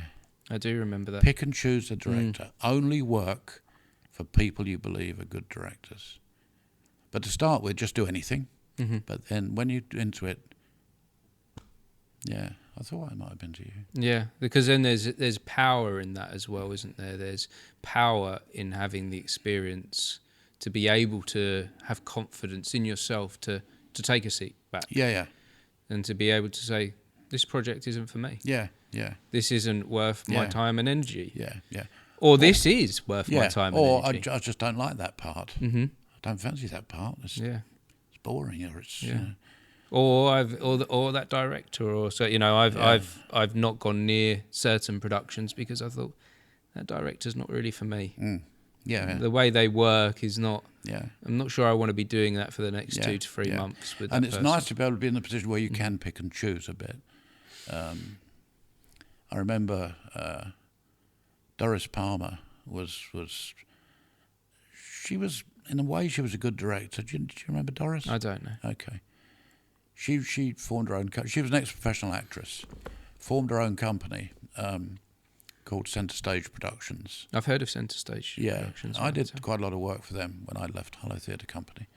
I do remember that. Pick and choose the director. Only work for people you believe are good directors. But to start with, just do anything. But then when you're into it, I thought I might have been to you. Yeah, because then there's power in that as well, isn't there? There's power in having the experience to be able to have confidence in yourself to take a seat back. Yeah. And to be able to say, this project isn't for me. Yeah, yeah. This isn't worth my time and energy. Yeah, yeah. Or this is worth my time and or energy. I just don't like that part. Mm-hmm. I don't fancy that part. It's boring, or it's Or or that director, or so I've not gone near certain productions because I thought that director's not really for me. The way they work is not. I'm not sure I want to be doing that for the next 2 to 3 months with and that it's person. nice to be able to be in a position where you can pick and choose a bit. I remember Doris Palmer was in a way she was a good director. Do you remember Doris? I don't know. Okay. She formed her own. She was an ex-professional actress. Formed her own company called Centre Stage Productions. I've heard of Centre Stage Productions. I did quite a lot of work for them when I left Hello Theatre Company,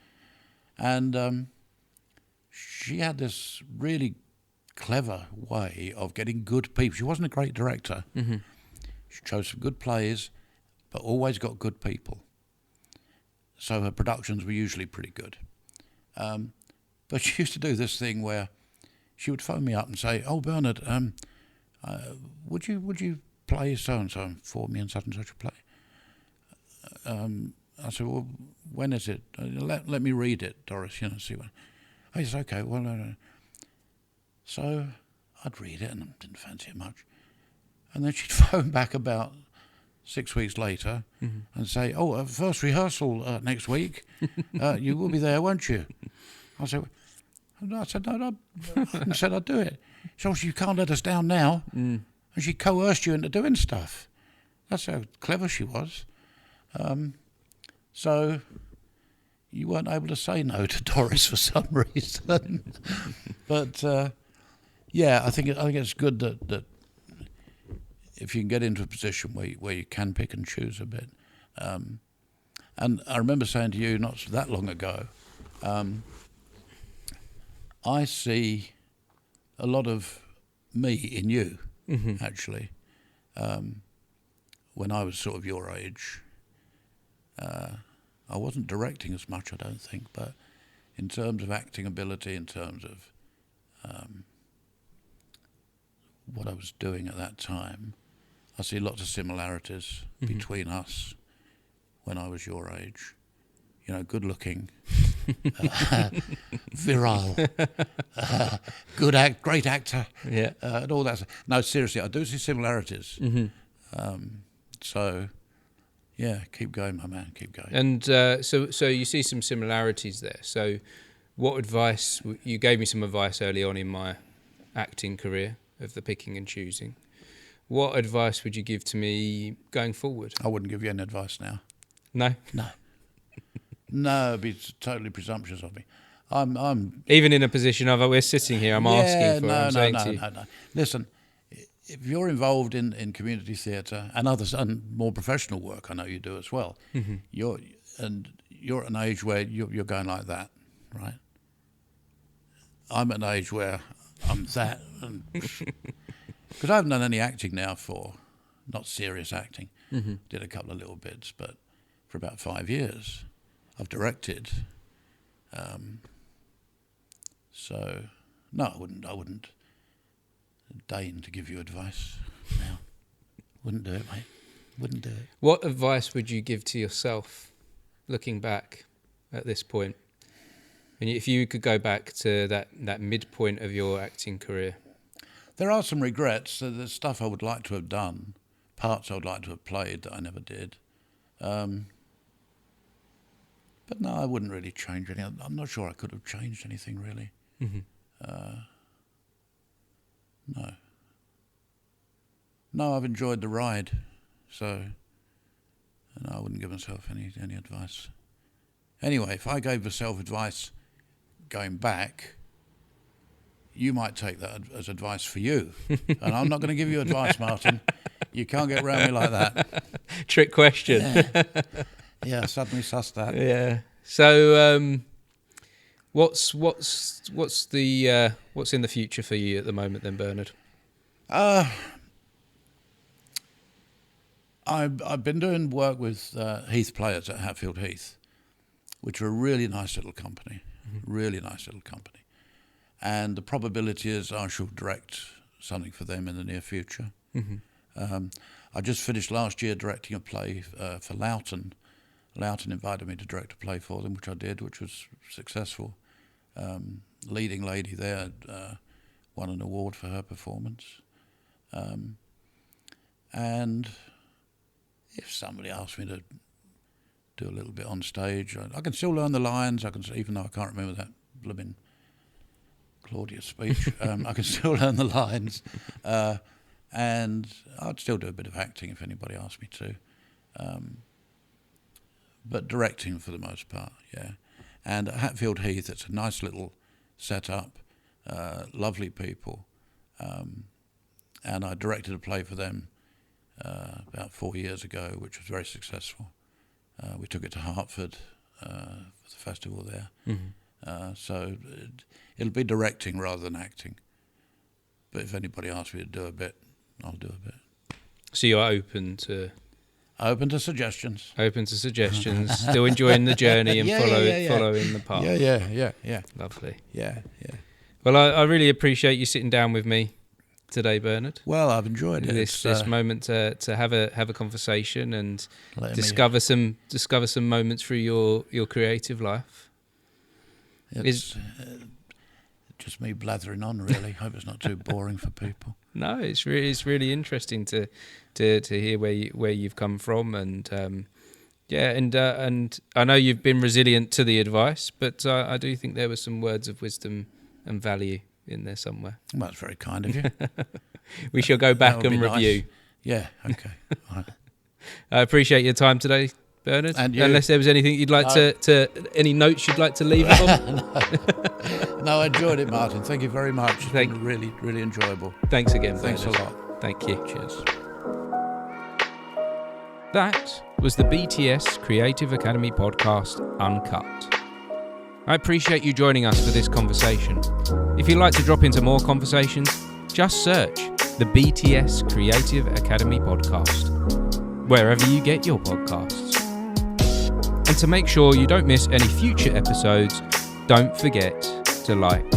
and she had this really clever way of getting good people. She wasn't a great director. Mm-hmm. She chose some good plays, but always got good people. So her productions were usually pretty good. But she used to do this thing where she would phone me up and say, "Oh, Bernard, would you play so and so for me in such and such a play?" I said, "Well, when is it? Let me read it, Doris. See when." Oh, yes, okay. Well, so I'd read it and I didn't fancy it much, and then she'd phone back about 6 weeks later and say, "Oh, first rehearsal next week. You will be there, won't you?" I said, "No." I said, "No, I said I'd do it." So she can't let us down now, and she coerced you into doing stuff. That's how clever she was. So you weren't able to say no to Doris for some reason. But I think it's good that if you can get into a position where you can pick and choose a bit. And I remember saying to you not that long ago, I see a lot of me in you, actually. When I was sort of your age, I wasn't directing as much, I don't think, but in terms of acting ability, in terms of what I was doing at that time, I see lots of similarities between us when I was your age. Good looking, virile, great actor, and all that. No, seriously, I do see similarities. So, keep going, my man, keep going. And so you see some similarities there. So, what advice? You gave me some advice early on in my acting career of the picking and choosing. What advice would you give to me going forward? I wouldn't give you any advice now. No? No, it'd be totally presumptuous of me. I'm even in a position of we're sitting here, I'm asking for. No. Listen, if you're involved in community theatre and others and more professional work, I know you do as well. You're at an age where you're going like that, right? I'm at an age where I'm that, because I haven't done any acting now not serious acting. Did a couple of little bits, but for about 5 years. I've directed, so no, I wouldn't deign to give you advice now. Wouldn't do it, mate. Wouldn't do it. What advice would you give to yourself, looking back at this point? And if you could go back to that midpoint of your acting career. There are some regrets. There's stuff I would like to have done, parts I would like to have played that I never did. But no, I wouldn't really change anything. I'm not sure I could have changed anything, really. No, I've enjoyed the ride, so I wouldn't give myself any advice. Anyway, if I gave myself advice going back, you might take that as advice for you. And I'm not going to give you advice, Martin. You can't get around me like that. Trick question. Yeah, suddenly sussed that. Yeah. So, what's in the future for you at the moment, then, Bernard? I've been doing work with Heath Players at Hatfield Heath, which are a really nice little company. Really nice little company. and the probability is I shall direct something for them in the near future. I just finished last year directing a play for Loughton. Loughton invited me to direct a play for them, which I did, which was successful. Leading lady there won an award for her performance. And if somebody asked me to do a little bit on stage, I can still learn the lines. Even though I can't remember that blooming Claudia's speech, I can still learn the lines. And I'd still do a bit of acting if anybody asked me to. But directing for the most part, yeah. And at Hatfield Heath, it's a nice little setup, lovely people. And I directed a play for them about 4 years ago, which was very successful. We took it to Hartford for the festival there. So it'll be directing rather than acting. But if anybody asks me to do a bit, I'll do a bit. So you're open to suggestions. Open to suggestions. Still enjoying the journey and following the path. Yeah. Lovely. Yeah. Well, I really appreciate you sitting down with me today, Bernard. Well, I've enjoyed it. This moment to have a conversation and discover some moments through your creative life. It's just me blathering on, really. Hope it's not too boring for people. No, it's really interesting to hear where you've come from, and and I know you've been resilient to the advice, but I do think there were some words of wisdom and value in there somewhere. Well, that's very kind of you. We shall go back and review. Nice. Yeah, okay. Right. I appreciate your time today, Bernard. And you. Unless there was anything you'd like to any notes you'd like to leave us on. No, I enjoyed it, Martin. Thank you very much. It's been really, really enjoyable. Thanks again, Thanks Bernard. a lot. Thank you. Cheers. That was the BTS Creative Academy podcast, Uncut. I appreciate you joining us for this conversation. If you'd like to drop into more conversations, just search the BTS Creative Academy podcast, wherever you get your podcasts. And to make sure you don't miss any future episodes, don't forget to like